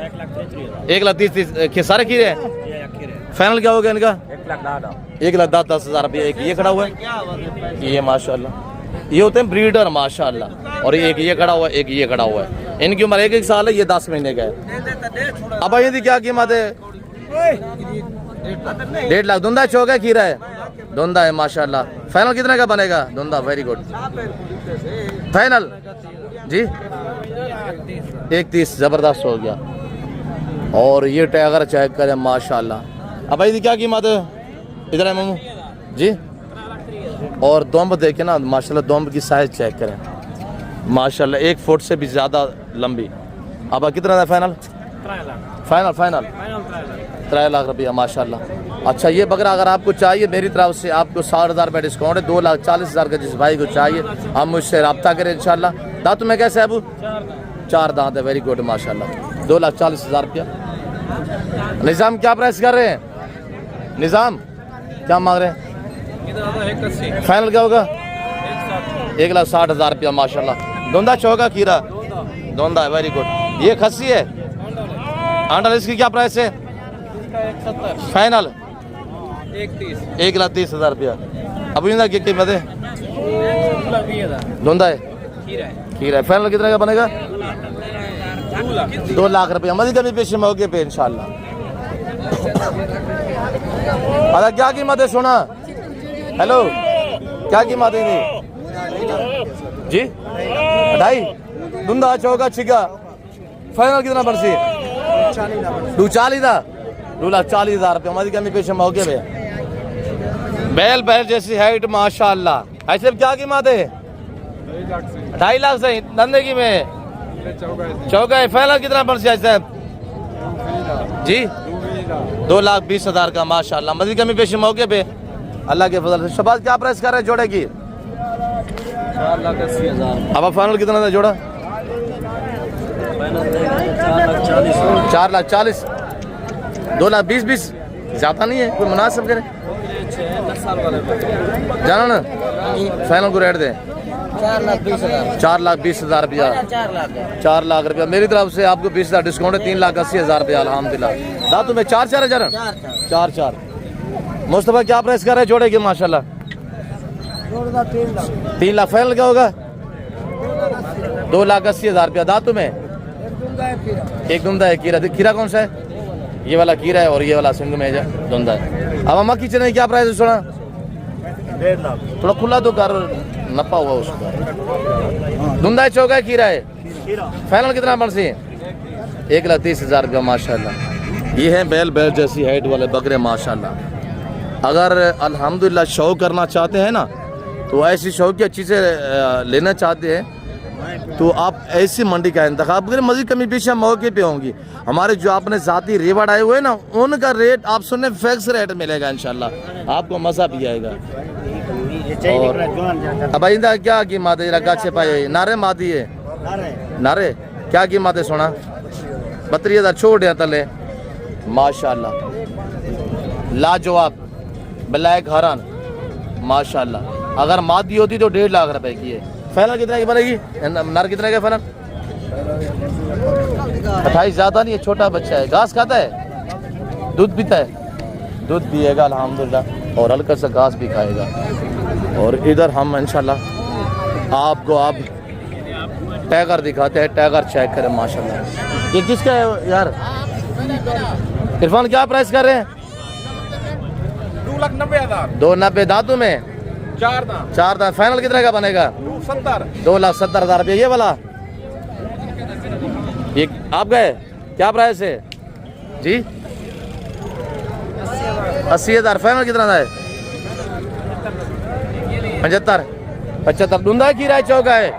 1,30,000 सारे खीरे हैं। फाइनल क्या हो गया इनका? 1,10,000 रुपया। एक ये खड़ा हुआ है, ये माशाल्लाह। ये होते हैं ब्रीडर माशाल्लाह। और एक ये खड़ा हुआ है, एक ये खड़ा हुआ है। इनकी उम्र 1 साल है, ये 10 महीने का है। अब ये क्या कीमत है? 1.5 लाख। धुंधा चौक है, खीरा है, धुंधा है माशाल्लाह। फाइनल कितने का बनेगा? धुंधा वेरी गुड। फाइनल जी 1,30 जबरदस्त हो गया। और ये टाइगर चेक करें माशाल्लाह। अब भाई क्या कीमत है? इधर है मामू जी। और दोम्ब देखे ना माशाल्लाह, दोम्ब की साइज चेक करें माशाल्लाह, 1 फुट से भी ज़्यादा लंबी। अब कितना है फाइनल? फाइनल 3 लाख रुपया माशाल्लाह। अच्छा ये बकरा अगर आपको चाहिए मेरी तरफ से आपको 60,000 रुपये डिस्काउंट है। 2,40,000 का जिस भाई को चाहिए आप मुझसे रब्ता करें इंशाल्लाह। दांत में कैसे है अबू? 4 दांत है, वेरी गुड माशाल्लाह। 2,40,000 रुपया। निज़ाम क्या प्राइस कर रहे हैं? निज़ाम क्या मांग रहे हैं? फाइनल क्या होगा? 1,60,000 रुपया माशाल्लाह। धुंधा चौका खीरा, धुंधा है, वेरी गुड। ये खस्सी है आंडल, इसकी क्या प्राइस है? फाइनल 1,30,000 रुपया। अब इनका क्या कीमत है? धुंधा है, खीरा है। फाइनल कितने का बनेगा? 2 लाख रुपया। मजीद कभी पेश मौके पे इंशाल्लाह। अरे क्या कीमत है सोना? हेलो क्या कीमत है जी? 2.5। धुंधा चौका छिका। फाइनल कितना बरसी? 2,40,000 रुपया। मजीद कभी पेश मौके पे। बैल जैसी हाइट माशाल्लाह। ऐसे क्या कीमत है? 2.5 लाख से धंधे की में चौका है। फाइनल कितना बरसी साहब जी? 2,20,000 का माशाल्लाह। मजीद कमी पेश मौके पे अल्लाह के फजल से। शबाज क्या प्राइस कर रहे हैं जोड़े की? 4,80,000। अब फाइनल कितना था जोड़ा? 4,40,000। 2,20,000 ज्यादा नहीं है, कोई मुनासिब करे जानो ना। फाइनल को रेट दे 4,20,000 रुपया। 4 लाख रुपया मेरी तरफ से आपको 20,000 डिस्काउंट है। 3,80,000 रुपया अल्हम्दुलिल्लाह। दातु में 4 हजार 4। मुस्तफा क्या प्राइस कर रहे हैं जोड़े की माशाल्लाह? 3 लाख। फाइनल क्या होगा? 2,80,000 रुपया। दातु में एक धुंधा है, खीरा। खीरा कौन सा है? ये वाला खीरा है और ये वाला सिंध में धुंधा है। अब अम्मा किचन क्या प्राइस है सोना? 1.5 लाख। थोड़ा खुला तो कर नपा हुआ उसका। धुंधा है, चौका है, खीरा है। फाइनल कितना बरसी? 1,30,000 रुपया माशाल्लाह। ये है बैल जैसी हाइट वाले बकरे माशाल्लाह। अगर अल्हम्दुलिल्लाह शौक करना चाहते हैं ना, तो ऐसी शौक की अच्छी से लेना चाहते हैं तो आप ऐसी मंडी का इंतखाब करें। मजीद कमी पेशी मौके पे होंगी। हमारे जो आपने जाती रेवड़ आए हुए हैं ना, उनका रेट आप सुनने फिक्स रेट मिलेगा इंशाल्लाह, आपको मज़ा भी आएगा। और अब इंदा क्या कीमत है? रगा छे पाए नारे मादी है, नारे क्या कीमत है सोना? 32,000 छोड़ या तले माशाल्लाह। लाजवाब ब्लैक हरन माशाल्लाह। अगर मादी होती तो 1.5 लाख रुपए की है। फाइनल कितने की बनेगी? नर कितने का फाइनल? 28। ज़्यादा नहीं है, छोटा बच्चा है। घास खाता है, दूध पीता है, दूध पिएगा अल्हम्दुलिल्लाह और हल्का सा घास भी खाएगा। और इधर हम इंशाल्लाह आपको आप टाइगर दिखाते हैं। टाइगर चेक करें माशाल्लाह। ये किसका है यार? इरफान क्या प्राइस कर रहे हैं? 2,90,000। 2,90,000 दांतों में 4 दांत। फाइनल कितने का बनेगा? 2,70,000 रुपया। ये वाला ये आपका है, क्या प्राइस है जी? 80,000। फाइनल कितना है? 75। धुंधा खीरा है, चौका है,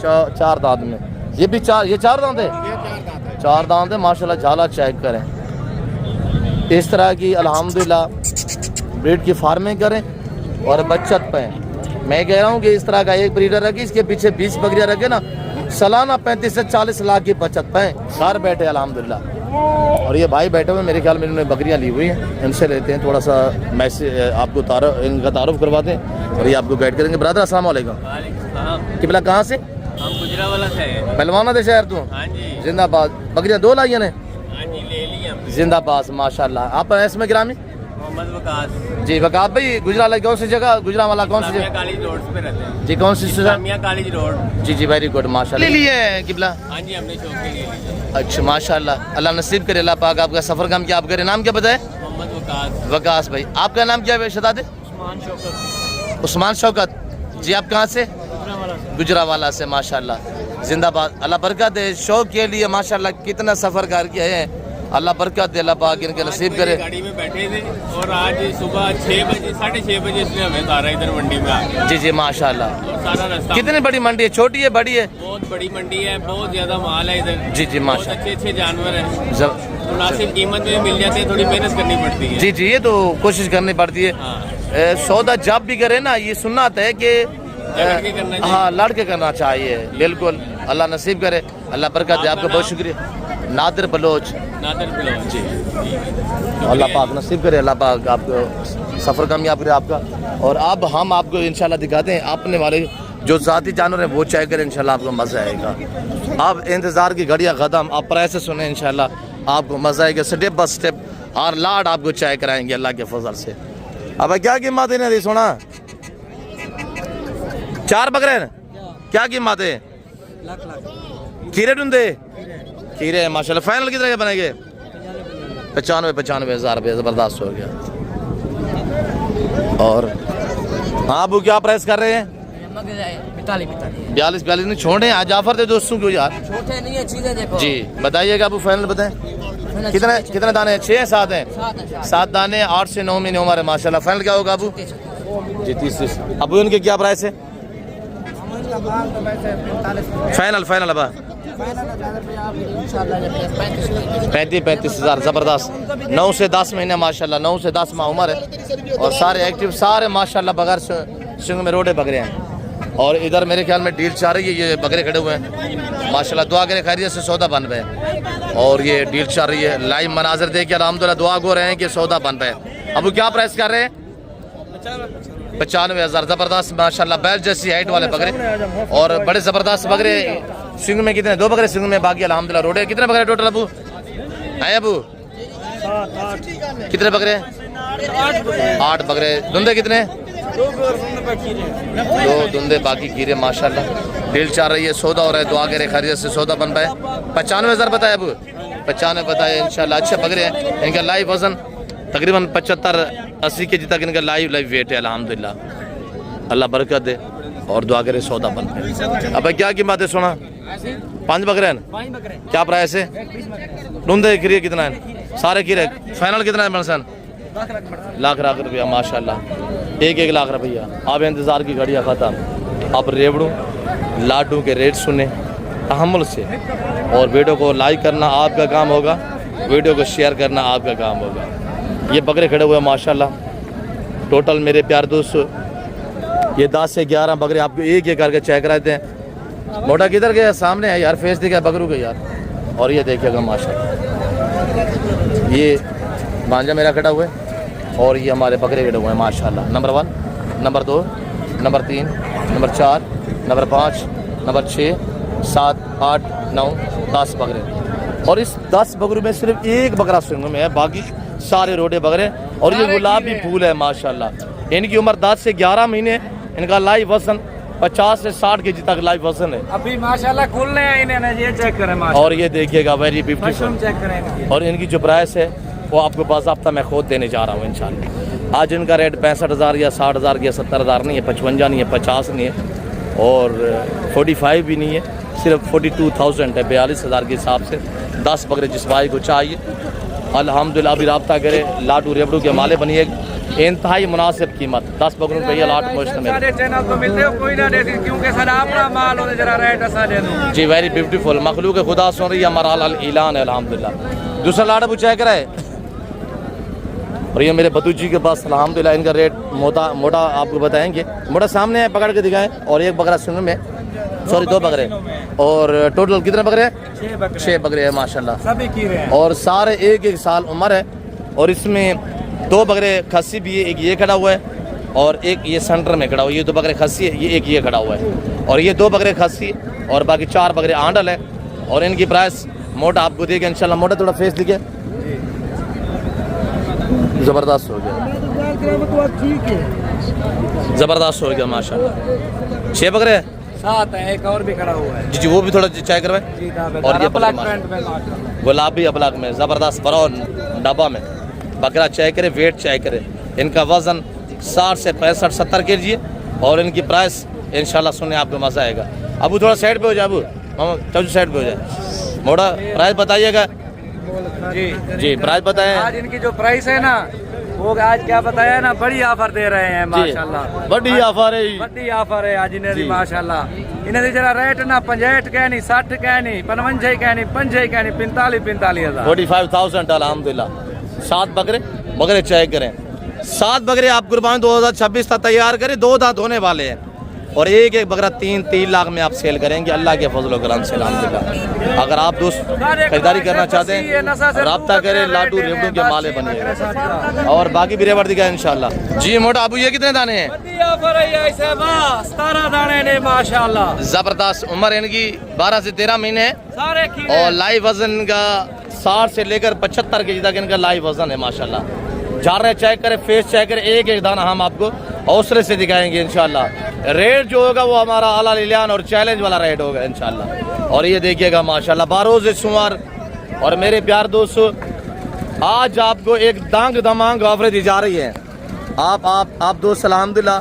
4 दांत में। ये भी 4 दांत है। 4 दांत है माशाल्लाह। झाला चेक करें। इस तरह की अल्हम्दुलिल्लाह ब्रीड की फार्मिंग करें और बचत पाएं। मैं कह रहा हूँ कि इस तरह का एक ब्रीडर रखे, इसके पीछे 20 बकरियाँ रखे ना, सालाना 35 से 40 लाख की बचत पे घर बैठे अल्हम्दुलिल्लाह। और ये भाई बैठे हुए मेरे ख्याल में इन्होंने बकरियां ली हुई हैं, इनसे लेते हैं थोड़ा सा मैसेज, आपको इनका तारुफ करवाते हैं और ये आपको गाइड करेंगे। ब्रदर अस्सलाम वालेकुम। किबला कहाँ से? हम गुजरावाला से हैं। पहलवाना दे शहर तू? हाँ जी। जिंदाबाद। बकरियां 2 लाई ने? हाँ जी, ले ली हमने। जिंदाबाद माशाल्लाह। आप इसमें गिरामी? मोहम्मद वकास। जी वकास भाई, गुजरावाला कौन सी जगह? गुजरावाला कौन सी इस्लामिया जगह? कॉलेज रोड पे रहते हैं। जी कौन सी जगह? Islamia college road. जी जी वेरी गुड माशाल्लाह। ले लिए हैं किबला? हाँ जी, हमने शौक के लिए ली। अच्छा माशाल्लाह, अल्लाह नसीब करे, अल्लाह पाक आपका सफर कम किया। आपका नाम क्या बताए? मोहम्मद वकास। वकास भाई। आपका नाम क्या है शहजादे? उस्मान शौकत। उस्मान शौकत। जी आप कहाँ से? गुजरावाला से माशाल्लाह। जिंदाबाद, अल्लाह बरकत दे। शौक के लिए माशाल्लाह कितना सफर कर किए हैं, अल्लाह बरकत दे, अल्लाह पाक इनके नसीब करे। गाड़ी में बैठे थे और आज सुबह 6 बजे 6:30 बजे इसने हमें उतारा इधर मंडी में आके। जी जी माशाल्लाह। और सारा रास्ता कितनी बड़ी मंडी है? छोटी है बड़ी है? बहुत बड़ी मंडी है, बहुत ज्यादा माल है इधर। जी जी बहुत माशाल्लाह। अच्छे जानवर है, मुनासिब कीमत में मिल जाते हैं। थोड़ी मेहनत करनी पड़ती है। जी जी, ये तो कोशिश करनी पड़ती है। हाँ, सौदा जब भी करे ना, ये सुन्नत है कि लड़के करना चाहिए। हाँ लड़के करना चाहिए, बिल्कुल। अल्लाह नसीब करे, अल्लाह बरकत दे। आपका बहुत शुक्रिया। नादिर बलोच। नादर बिलोच। जी अल्लाह पाक नसीब करे, अल्लाह पाक आपको सफ़र कामयाब करे आपका। और अब हम आपको इंशाल्लाह दिखाते हैं अपने वाले जो ज़ाती जानवर हैं वो चेक करें, इंशाल्लाह आपको मज़ा आएगा। अब इंतज़ार की घड़ियाँ ख़त्म, आप प्राइस सुने, इंशाल्लाह आपको मज़ा आएगा। स्टेप बाय स्टेप हर लाड आपको चेक कराएंगे अल्लाह के फजल से। अब क्या कीमत है ना सोना? 4 बकरे क्या कीमत है? खीरे ढूंढे? खीरे माशाल्लाह। फाइनल कितने के बनेंगे? 95,000 रुपये, ज़बरदस्त हो गया। और हाँ अबू क्या प्राइस कर रहे हैं? 42 नहीं छोड़े, आज ऑफर दे दोस्तों को यार। छोटे नहीं है चीजें, देखो जी बताइएगा अबू, फाइनल बताएं कितने दाने हैं? 6 7 हैं? 7 दाने, 8 से 9 महीने उम्र है माशाल्लाह। फाइनल क्या होगा अबू? जी 30। अबू इनके क्या प्राइस है? फाइनल अबा 35,000 ज़बरदस्त। 9 से 10 महीने माशाल्लाह, 9 से 10 माह उम्र है और सारे एक्टिव, सारे माशाल्लाह बगैर सिंग में रोडे बकरे हैं। और इधर मेरे ख्याल में डील चाह रही है, ये बकरे खड़े हुए हैं माशाल्लाह। दुआ करे खैरियत से सौदा बन रहे और ये डील चल रही है। लाइव मनाजर देख के अल्हम्दुलिल्लाह दुआ गो रहे हैं कि सौदा बन रहे हैं। अब क्या प्राइस कर रहे हैं? 95,000 ज़बरदस्त माशाल्लाह, बैल जैसी हाइट वाले बकरे और बड़े ज़बरदस्त बकरे। सिंग में कितने? 2 बकरे सिंग में, बाकी अल्हम्दुलिल्लाह रोडे। कितने बकरे टोटल अबू है? अबू कितने बकरे? 8 बकरे। धुंधे कितने? 2 धुंधे, बाकी खीरे माशाल्लाह। डील चल रही है, सौदा हो रहा है, दुआ करे खैरियत से सौदा बन पाए। 95,000 बताया अबू? 95 बताए इंशाल्लाह। अच्छे बकरे हैं, इनका लाइव वजन तकरीबन 75-80 के जी तक इनका लाइव वेट है अल्हम्दुलिल्लाह। अल्लाह बरकत दे और दुआ करे सौदा बन पाए। अब क्या कीमत है सोना? 5 बकरे हैं? क्या प्राइस है? ढूंढे खीरे कितना है? सारे खीरे फाइनल कितना है मनसन? लाख रुपया माशाल्लाह, 1 लाख रुपया। अब इंतज़ार की घड़ियाँ ख़त्म। अब रेवड़ू लाडू के रेट सुने तहम्मुल से, और वीडियो को लाइक करना आपका काम होगा, वीडियो को शेयर करना आपका काम होगा। ये बकरे खड़े हुए माशाल्लाह। टोटल मेरे प्यार दोस्त ये 10 से 11 बकरे आपको एक करके चेक कराते हैं। मोटा किधर गया? सामने है यार, फेस दिखा बकरू का यार। और ये देखिएगा माशाल्लाह, ये भांजा मेरा खड़ा हुआ है और ये हमारे बकरे खड़े हुए हैं माशाल्लाह। Number 1, number 2, number 3, number 4, number 5, number 6, 7, 8, 9, 10 बकरे। और इस 10 बकरों में सिर्फ एक बकरा सिंग में है, बाकी सारे रोडे बकरे। और ये गुलाबी फूल है माशाल्लाह। इनकी उम्र 10 से 11 महीने। इनका लाइव वजन 50 से 60 के जी तक लाइव वजन है। अभी माशाल्लाह खुलने हैं इन्हें, ये चेक करें माशाल्लाह। और ये देखिएगा वेरी ब्यूटीफुल। चेक करें। और इनकी जो प्राइस है वो आपको बाज़ाब्ता मैं खुद देने जा रहा हूँ इंशाल्लाह। आज इनका रेट 65,000 या 60,000 या 70,000 नहीं है, 55 नहीं है, 50 नहीं है और 45 भी नहीं है, सिर्फ 42,000 है, 42,000 के हिसाब से 10 बकरे जिस भाई को चाहिए अल्हम्दुलिल्लाह अभी रब्ता करे। लाडू रेवड़ू के माले बनिए, इंतहाई मुनासिब कीमत 10 बकरों पे ये लाट मुश्त में चैनल तो मिलते हो कोई ना देती, क्योंकि सर अपना माल होने जरा रेट ऐसा दे दो जी। वेरी ब्यूटीफुल मखलूक खुदा सुन रही है, हमारा ऐलान है अल्हम्दुलिल्लाह। दूसरा लाडा पूछा कराए। और ये मेरे बतूजी के पास अल्हम्दुलिल्लाह इनका रेट मोटा आपको बताएंगे। मोटा सामने है, पकड़ के दिखाएं। और एक बकरा सिंग में सॉरी 2 बकरे। और टोटल कितने बकरे हैं? 6 बकरे। 6 बकरे हैं माशाल्लाह। सभी कीड़े हैं। और सारे एक एक साल उम्र है। और इसमें 2 बकरे खस्सी भी है, एक ये खड़ा हुआ है और एक ये सेंटर में खड़ा हुआ है। ये 2 बकरे खस्सी है, ये एक ये खड़ा हुआ है। और ये 2 बकरे खस्सी और बाकी 4 बकरे आंडल है। और इनकी प्राइस मोटा आपको देगा इंशाल्लाह। मोटा थोड़ा फेस दिखे, ज़बरदस्त हो गया, ज़बरदस्त हो गया माशाल्लाह। 6 बकरे 7 है, एक और भी खड़ा हुआ है। जी जी, वो भी थोड़ा चाय करवाएं। और ये ब्लैक बकरे पैंट में गुलाबी अबलाक में ज़बरदस्त ब्राउन डब्बा में बकरा चाय करे, वेट चाय करे। इनका वज़न 60 से 65-70 kg है। और इनकी प्राइस इंशाल्लाह सुनने आपको मज़ा आएगा। अबू थोड़ा साइड पे हो जाए, अबू मामा चलो साइड पे हो जाए। मोड़ा प्राइस बताइएगा। जी जी प्राइस बताएं। आज इनकी जो प्राइस है ना, वो आज क्या बताया ना, बड़ी ऑफर दे रहे हैं माशाल्लाह। बड़ी ऑफर है, बड़ी ऑफर है आज इन्हें जी। माशाल्लाह। इन्हें जरा रेट ना 65 कह नहीं, 60 कह नहीं, 55 कह नहीं, 55 कह नहीं, 45 हज़ार। 45,000 अल्हम्दुलिल्लाह। 7 बकरे बकरे चाय करें। 7 बकरे आप कुर्बानी 2026 तक तैयार करें। 2 दांत होने वाले हैं। और एक एक बकरा 3 लाख में आप सेल करेंगे अल्लाह के फजल करम से अल्हम्दुलिल्लाह। अगर आप दोस्त खरीदारी करना चाहते हैं रब्ता करें, लाडू रेवड़ू के माले बनिए। और बाकी भी रेवड़ दिखाए इंशाल्लाह। जी मोटा अबू ये कितने दाने हैं? बड़ी ऑफर है ये से बस 17 दाने ने माशाल्लाह। जबरदस्त। उम्र इनकी 12 से 13 महीने है। सारे खीरे और लाइव वजन का 60 से लेकर 75 kg तक इनका लाइव वजन है माशाल्लाह। झाड़ चेक करें, फेस चेक करें, एक एक दाना हम आपको हौसले से दिखाएंगे इंशाल्लाह। रेट जो होगा वो हमारा आला लिलान और चैलेंज वाला रेट होगा इंशाल्लाह। और ये देखिएगा माशाल्लाह बारोज़ शुमार। और मेरे प्यार दोस्तों, आज आपको एक दांग दमांग ऑफर दी जा रही है। आप दोस्त अल्हम्दुलिल्लाह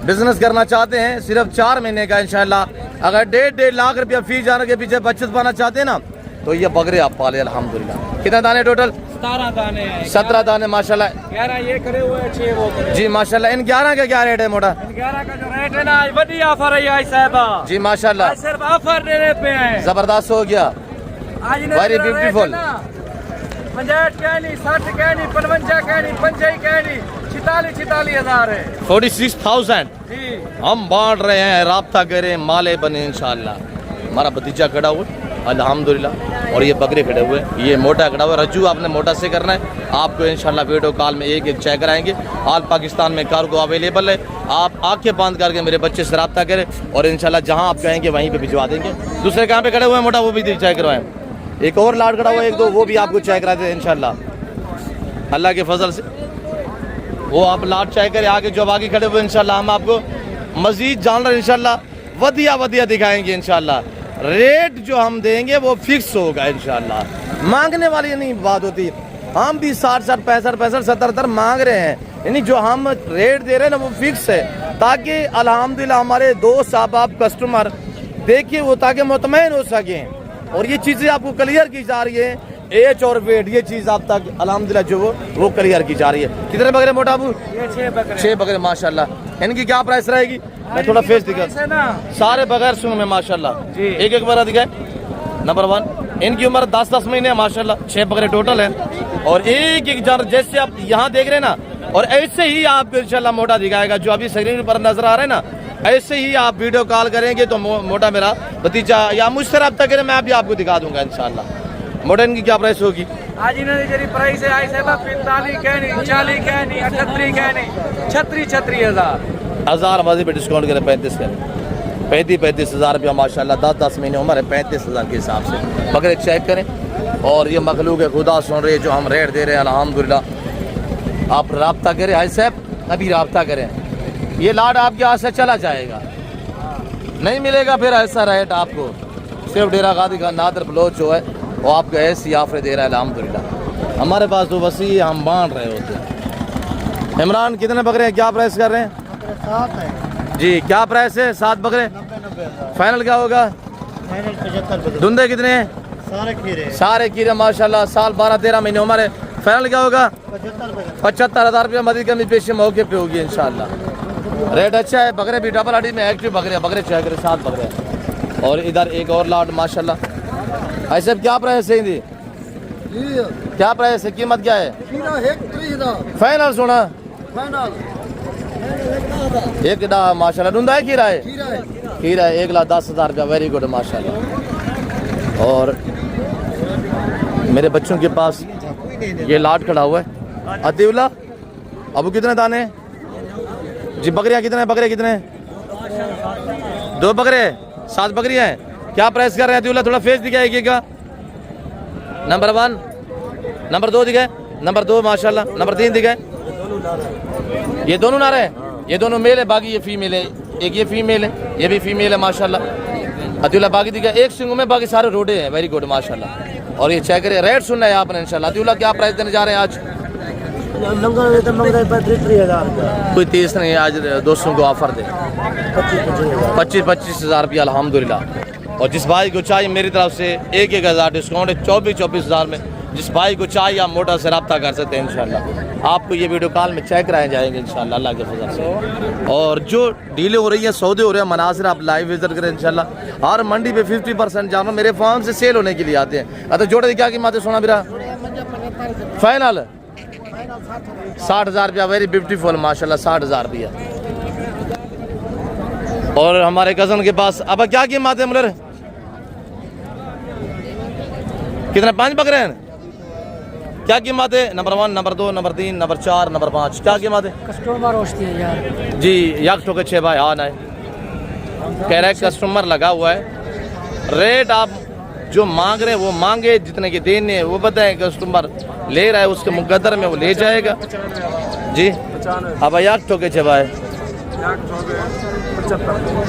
बिजनेस करना चाहते हैं, सिर्फ 4 महीने का इंशाल्लाह। अगर 1.5 लाख रुपया फीस जाने के पीछे बचत पाना चाहते हैं ना, तो ये बकरे आप पाले अल्हम्दुलिल्लाह। कितना दाने टोटल? 17 दाने हैं। 17 दाने माशाल्लाह। 11 ये करे हुए हैं, 6 वो करे। जी माशाल्लाह। इन 11 का क्या रेट है मोटा? 11 का जो रेट है ना, आज बड़ी ऑफर है आज साहबा। जी माशाल्लाह। आज सिर्फ ऑफर देने पे है। जबरदस्त हो गया, आज इन्हें वेरी जो रेट है ब्यूटीफुल। ना, 65 कह नहीं, 60 कह नहीं, 55 कह नहीं, 55 कह नहीं, 46 हज़ार है। 46,000 जी हम बांट रहे हैं। राब्ता करें, माले बने इंशाल्लाह। हमारा भतीजा खड़ा हुआ अल्हम्दुलिल्लाह। और ये बकरे खड़े हुए, ये मोटा खड़ा हुआ। रज्जू आपने मोटा से करना है। आपको इंशाल्लाह वीडियो कॉल में एक एक चेक कराएंगे। ऑल पाकिस्तान में कार्गो अवेलेबल है। आप आंखें बंद करके मेरे बच्चे से रब्ता करें और इंशाल्लाह जहां आप कहेंगे वहीं पे भिजवा देंगे। दूसरे कहाँ पे खड़े हुए हैं मोटा, वो भी चेक करवाएं। एक और लाट खड़ा हुआ है, 1-2 वो भी आपको चेक करा दें इंशाल्लाह अल्लाह के फजल से। वो आप लाट चेक करें। आगे जो बाकी खड़े हुए इंशाल्लाह हम आपको मजीद जानवर इंशाल्लाह वधिया दिखाएंगे इंशाल्लाह। रेट जो हम देंगे वो फिक्स होगा इंशाल्लाह। मांगने वाली नहीं बात होती। हम भी 60, 65, 70 मांग रहे हैं, यानी जो हम रेट दे रहे हैं ना वो फिक्स है, ताकि अल्हम्दुलिल्लाह हमारे दोस्त आप कस्टमर देखिए वो ताकि मुतमईन हो सकें। और ये चीज़ें आपको क्लियर की जा रही है, एज और वेट, ये चीज़ आप तक अल्हम्दुलिल्लाह जो वो क्लियर की जा रही है। कितने बकरे मोटा अबू? ये 6 बकरे। 6 बकरे माशाल्लाह। इनकी क्या प्राइस रहेगी? मैं थोड़ा फेस दिखा सारे बगैर सुन में माशाल्लाह। जी एक एक बार दिखाए। नंबर 1 इनकी उम्र 10 महीने है माशाल्लाह। 6 बकरे टोटल है। और एक एक जन जैसे आप यहाँ देख रहे हैं ना, और ऐसे ही आपको इंशाल्लाह मोटा दिखाएगा जो अभी स्क्रीन पर नजर आ रहे हैं ना, ऐसे ही आप वीडियो कॉल करेंगे तो मोटा मेरा भतीजा या मुझसे रब्ता करें, मैं भी आपको दिखा दूंगा इंशाल्लाह। मोटा इनकी क्या प्राइस होगी? आज इन्होंने जरी प्राइस है आई साहब 45 कह नहीं, 40 कह नहीं, 38 कह नहीं, 36 हज़ार मजीद पे डिस्काउंट करें, 35 करें। 35 हज़ार रुपया माशाल्लाह। 10 महीने उम्र है, 35 हज़ार के हिसाब से बकरे चेक करें। और ये मखलूक है खुदा सुन रही है जो हम रेट दे रहे हैं अल्हम्दुलिल्लाह। आप रब्ता करें आई साहब, अभी रब्ता करें। ये लाड आपके हाथ से चला जाएगा, नहीं मिलेगा फिर ऐसा रेट आपको। सिर्फ डेरा गादी का नादर बलोच जो है वो आपको ऐसी ऑफर दे रहा है अल्हम्दुलिल्लाह। हमारे पास तो वसी हम बांट रहे होते हैं। इमरान कितने बकरे हैं, क्या प्राइस कर रहे हैं? 7 है जी क्या प्राइस है? 7 बकरे। 90,000 फाइनल क्या होगा? 75 धुंधे कितने हैं? सारे कीड़े माशाल्लाह। साल 12-13 महीने उम्र है। फाइनल क्या होगा? 75,000 रुपया मजीद कमी पेशी मौके पे होगी इंशाल्लाह। रेट अच्छा है। बकरे भी डबल अडी में एक्टिव बकरे चाहिए 7 बकरे। और इधर एक और लाट माशाल्लाह। ऐसे क्या प्राइस है? क्या प्राइस है, कीमत क्या है? फाइनल सुना एक माशाल्लाह। धुंधा है खीरा है खीर है 1,10,000 रुपया, वेरी गुड माशाल्लाह। और मेरे बच्चों के पास ये लाट खड़ा हुआ है। अतीउल्ला अबू कितने दाने जी? बकरियाँ कितने, बकरे कितने? 2 बकरे, 7 बकरियाँ हैं। क्या प्राइस कर रहे हैं अतीउल्ला? थोड़ा फेस दिखाएगा। नंबर 1, नंबर 2 दिखाए, नंबर 2 माशाल्लाह, नंबर 3 दिखाए। ये दोनों नारे हैं, ये दोनों मेल है, बाकी ये फीमेल है। एक ये फीमेल है, ये भी फीमेल है माशाल्लाह। अतीउल्ला बाकी दिखाए, एक सिंगों में, बाकी सारे रोडे हैं, वेरी गुड माशाल्लाह। और ये चेक करिए, रेट सुनना है आपने इंशाल्लाह। अतीउल्ला क्या प्राइस देने जा रहे हैं आज? कोई 30 नहीं, आज दोस्तों को ऑफर दे 25 हज़ार रुपया अल्हम्दुलिल्लाह। और जिस भाई को चाहिए मेरी तरफ से 1,000 डिस्काउंट है 24 हज़ार में। जिस भाई को चाहिए आप मोटा से रब्ता कर सकते हैं इंशाल्लाह। आपको ये वीडियो कॉल में चेक कराए जाएंगे इंशाल्लाह अल्लाह के फजल से। और जो डीलें हो रही है, सौदे हो रहे हैं, मनासिर आप लाइव विजिट करें इंशाल्लाह। हर मंडी पे 50% जानवर मेरे फार्म से सेल होने के लिए आते हैं। अच्छा जोड़े की क्या कीमत है सोना मेरा? फाइनल 60,000 रुपया, वेरी ब्यूटीफुल माशाल्लाह, 60,000 रुपया। और हमारे कजन के पास अब क्या कीमत है मुलर? कितने? 5 बकरे हैं। क्या कीमत है? Number 1, number 2, number 3, number 4, number 5, क्या कीमत है? कस्टमर होती है यार जी एक ठो के 6 भाई हाँ ना कह रहा है, कस्टमर लगा हुआ है। रेट आप जो मांग रहे हैं वो मांगे, जितने के देने हैं वो बताएं। कस्टमर ले रहा है उसके मुकद्दर में वो ले जाएगा जी। अब एक ठो के 6 भाई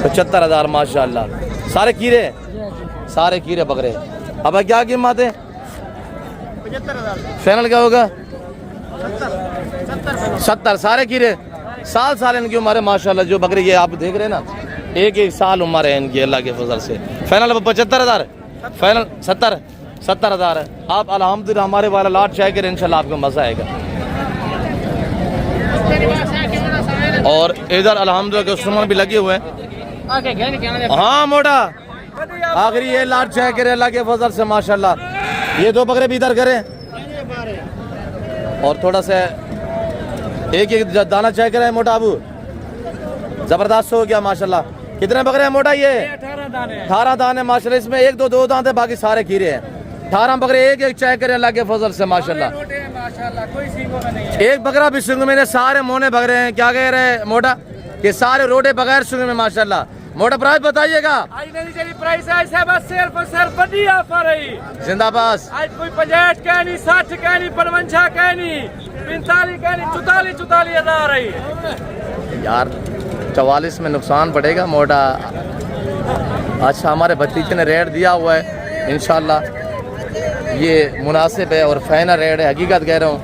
75,000 माशाल्लाह। सारे कीरे, सारे कीरे बकरे। अब क्या कीमत है? 75,000 फाइनल क्या होगा? 70 सारे कीरे। साल इनकी उम्र है माशाल्लाह। जो बकरे ये आप देख रहे हैं ना, एक साल उम्र है इनकी अल्लाह के फजल से। फाइनल 75,000, फाइनल 70,000 है। आप अल्हम्दुलिल्लाह हमारे वाला लाट चाय करें इंशाल्लाह आपको मजा आएगा। और इधर अल्हम्दुलिल्लाह कस्टमर भी लगे हुए हैं। हाँ मोटा आखिरी ये लाट चाय करे अल्लाह के फजल से माशाल्लाह। ये 2 बकरे भी इधर करें और थोड़ा सा एक दाना चाय करे मोटा अबू, जबरदस्त हो गया माशाल्लाह। कितने बकरे हैं मोटा? ये 18 दाने माशाल्लाह। इसमें 1-2 दांत है, बाकी सारे खीरे हैं। 18 बकरे एक चाय करे अल्लाह के फजल से माशाल्लाह। एक बकरा भी सिंग में, सारे मोने बकरे हैं। क्या कह रहे हैं मोटा कि सारे रोडे बगैर सिंग में माशाल्लाह। मोटा प्राइस बताइएगा। प्राइस है बस सिर्फ बड़ी ऑफर है जिंदाबाद। आज कोई 50 का नहीं, 60 का नहीं, 55 का नहीं, 45 का नहीं, 44 हज़ार है यार। 44 में नुकसान पड़ेगा मोटा। अच्छा हमारे भतीजे ने रेट दिया हुआ है इंशाल्लाह, ये मुनासिब है और फाइनल रेट है। हकीकत कह रहा हूँ,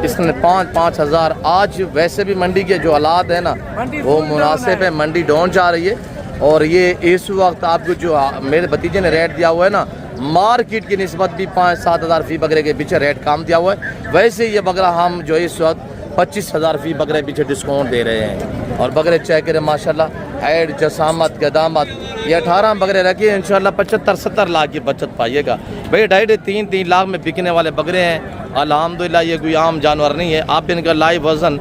इसने 5-5 हज़ार। आज वैसे भी मंडी के जो हालात है ना वो मुनासिब है, मंडी डाउन जा रही है। और ये इस वक्त आपको जो मेरे भतीजे ने रेट दिया हुआ है ना, मार्केट की निस्बत भी 5-7 हज़ार फी बकरे के पीछे रेट कम दिया हुआ है। वैसे ये बकरा हम जो इस वक्त 25 हज़ार फी बकरे पीछे डिस्काउंट दे रहे हैं। और बकरे चेक करें माशाल्लाह, ऐड जसामत गदामत। ये 18 बकरे रखिए इंशाल्लाह 75-70 लाख की बचत पाइएगा भाई। 2.5-3 लाख में बिकने वाले बकरे हैं अल्हम्दुलिल्लाह। ये कोई आम जानवर नहीं है। आप इनका लाइव वजन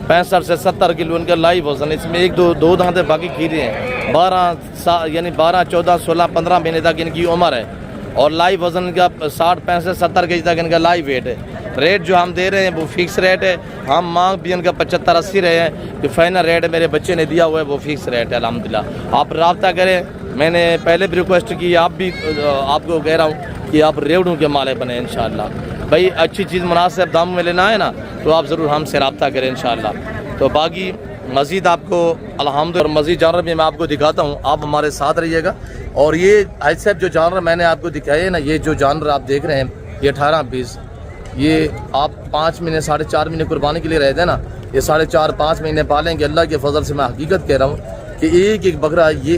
65 से 70 किलो इनका लाइव वजन। इसमें 1-2 दांते बाकी खीरे हैं। 12 यानी 12, 14, 16, 15 महीने तक इनकी उम्र है। और लाइव वजन का 60, 65, 70 केजी तक इनका लाइव वेट है। रेट जो हम दे रहे हैं वो फिक्स रेट है। हम मांग भी इनका 75-80 रहे हैं। जो फाइनल रेट मेरे बच्चे ने दिया हुआ है वो फिक्स रेट है अल्हम्दुलिल्लाह। आप रब्ता करें। मैंने पहले भी रिक्वेस्ट की, आप भी आपको कह रहा हूँ कि आप रेवड़ों के मालिक बने इंशाल्लाह। भाई अच्छी चीज़ मुनासिब दाम में लेना है ना तो आप ज़रूर हमसे रब्ता करें इंशाल्लाह। तो बाकी मज़ीद आपको अल्हम्दुलिल्लाह और मज़ीद जानवर भी मैं आपको दिखाता हूँ, आप हमारे साथ रहिएगा। और ये ऐसे जो जानवर मैंने आपको दिखाए ना, ये जो जानवर आप देख रहे हैं ये 18-20, ये आप 5 महीने 4.5 महीने कुर्बानी के लिए रहते हैं ना, ये 4.5-5 महीने पालेंगे अल्लाह के फजल से। मैं हकीकत कह रहा हूँ कि एक बकरा ये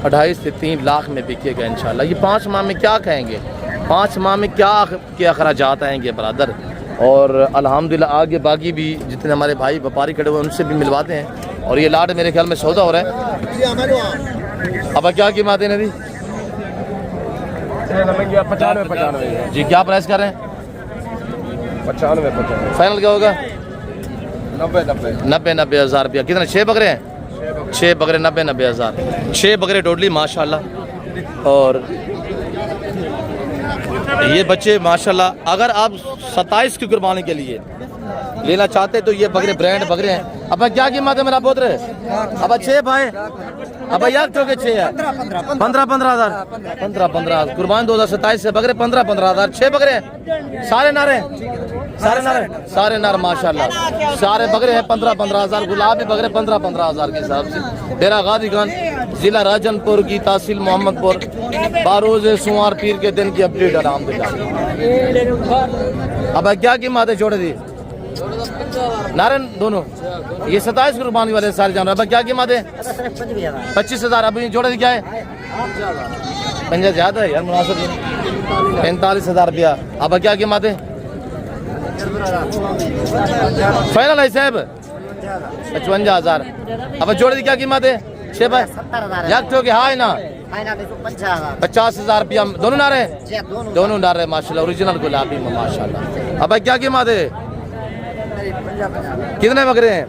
2.5 से 3 लाख में बिकेगा इंशाल्लाह। ये 5 माह में क्या खाएंगे, 5 माह में क्या अखराजात आएंगे बरादर। और अल्हम्दुलिल्लाह आगे बाकी भी जितने हमारे भाई व्यापारी खड़े हुए उनसे भी मिलवाते हैं। और ये लाट मेरे ख्याल में सौदा हो रहा है। अब क्या कीमत है नदी? 95 जी। क्या प्राइस कर रहे हैं? 95 फाइनल क्या होगा? 90 हज़ार रुपया। कितने 6 बकरे हैं? 6 बकरे 90 हज़ार, 6 बकरे टोटली माशाल्लाह। और ये बच्चे माशाल्लाह अगर आप 27 की कुर्बानी के लिए लेना चाहते तो ये बकरे ब्रांड बकरे हैं। अब क्या कीमत है मेरा पुत्र? अब 6 भाई, अब यार तो के 6 है 15 हज़ार, 15 कुर्बान 2027 से बकरे 15 हज़ार, 6 बकरे सारे नारे सारे नारे माशाल्लाह सारे बकरे हैं 15 हज़ार। गुलाबी बकरे 15 हज़ार के हिसाब से। डेरा गाजी खान, जिला राजनपुर की तहसील मोहम्मदपुर, बारोज सोमवार पीर के दिन की अपडेट आराम दिला। अब क्या कीमत है जोड़े दी नारायण दोनों? ये 27 कुर्बानी वाले सारे जानवर। अब क्या कीमत है? 25 हज़ार। अब जोड़े दी क्या है? 50 ज्यादा है यार, मुनासिब 45 हज़ार रुपया। अब क्या कीमत है? फाइनल है साहब 55 हज़ार। अब जोड़े दी क्या कीमत है? 6 भाई यार हाँ है ना 50 हज़ार रुपया। दोनों नारे दोनों नारे माशाल्लाह ओरिजिनल गुलाबी में माशाल्लाह। अब क्या कीमत है? कितने बकरे हैं?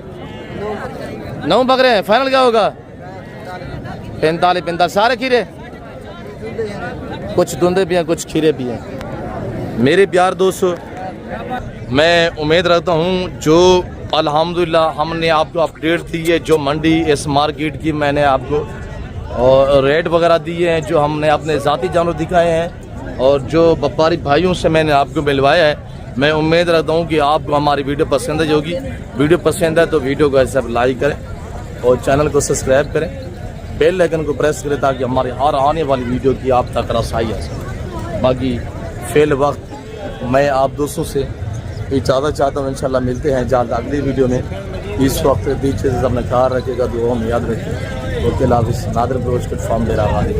9 बकरे हैं। फाइनल क्या होगा? 45 सारे खीरे, कुछ धुंधे भी हैं कुछ खीरे भी हैं। मेरे प्यार दोस्तों, मैं उम्मीद रखता हूं जो अल्हम्दुलिल्लाह हमने आपको अपडेट दी है, जो मंडी इस मार्केट की मैंने आपको और रेट वगैरह दिए हैं, जो हमने अपने ज़ाती जानवर दिखाए हैं और जो व्यापारी भाइयों से मैंने आपको मिलवाया है, मैं उम्मीद रखता हूँ कि आपको हमारी वीडियो पसंद है। होगी वीडियो पसंद है तो वीडियो को ऐसे लाइक करें और चैनल को सब्सक्राइब करें, बेल आइकन को प्रेस करें ताकि हमारी हर आने वाली वीडियो की आप तक रसाई हो सके। बाकी फेल वक्त मैं आप दोस्तों से इजाज़त चाहता हूँ। इंशाल्लाह मिलते हैं जल्द अगली वीडियो में। इस वक्त पीछे से अपना ख्याल रखेगा, दुआ में याद रखें। ओके, नादिर ब्रोच के फॉर्म दे रहा है।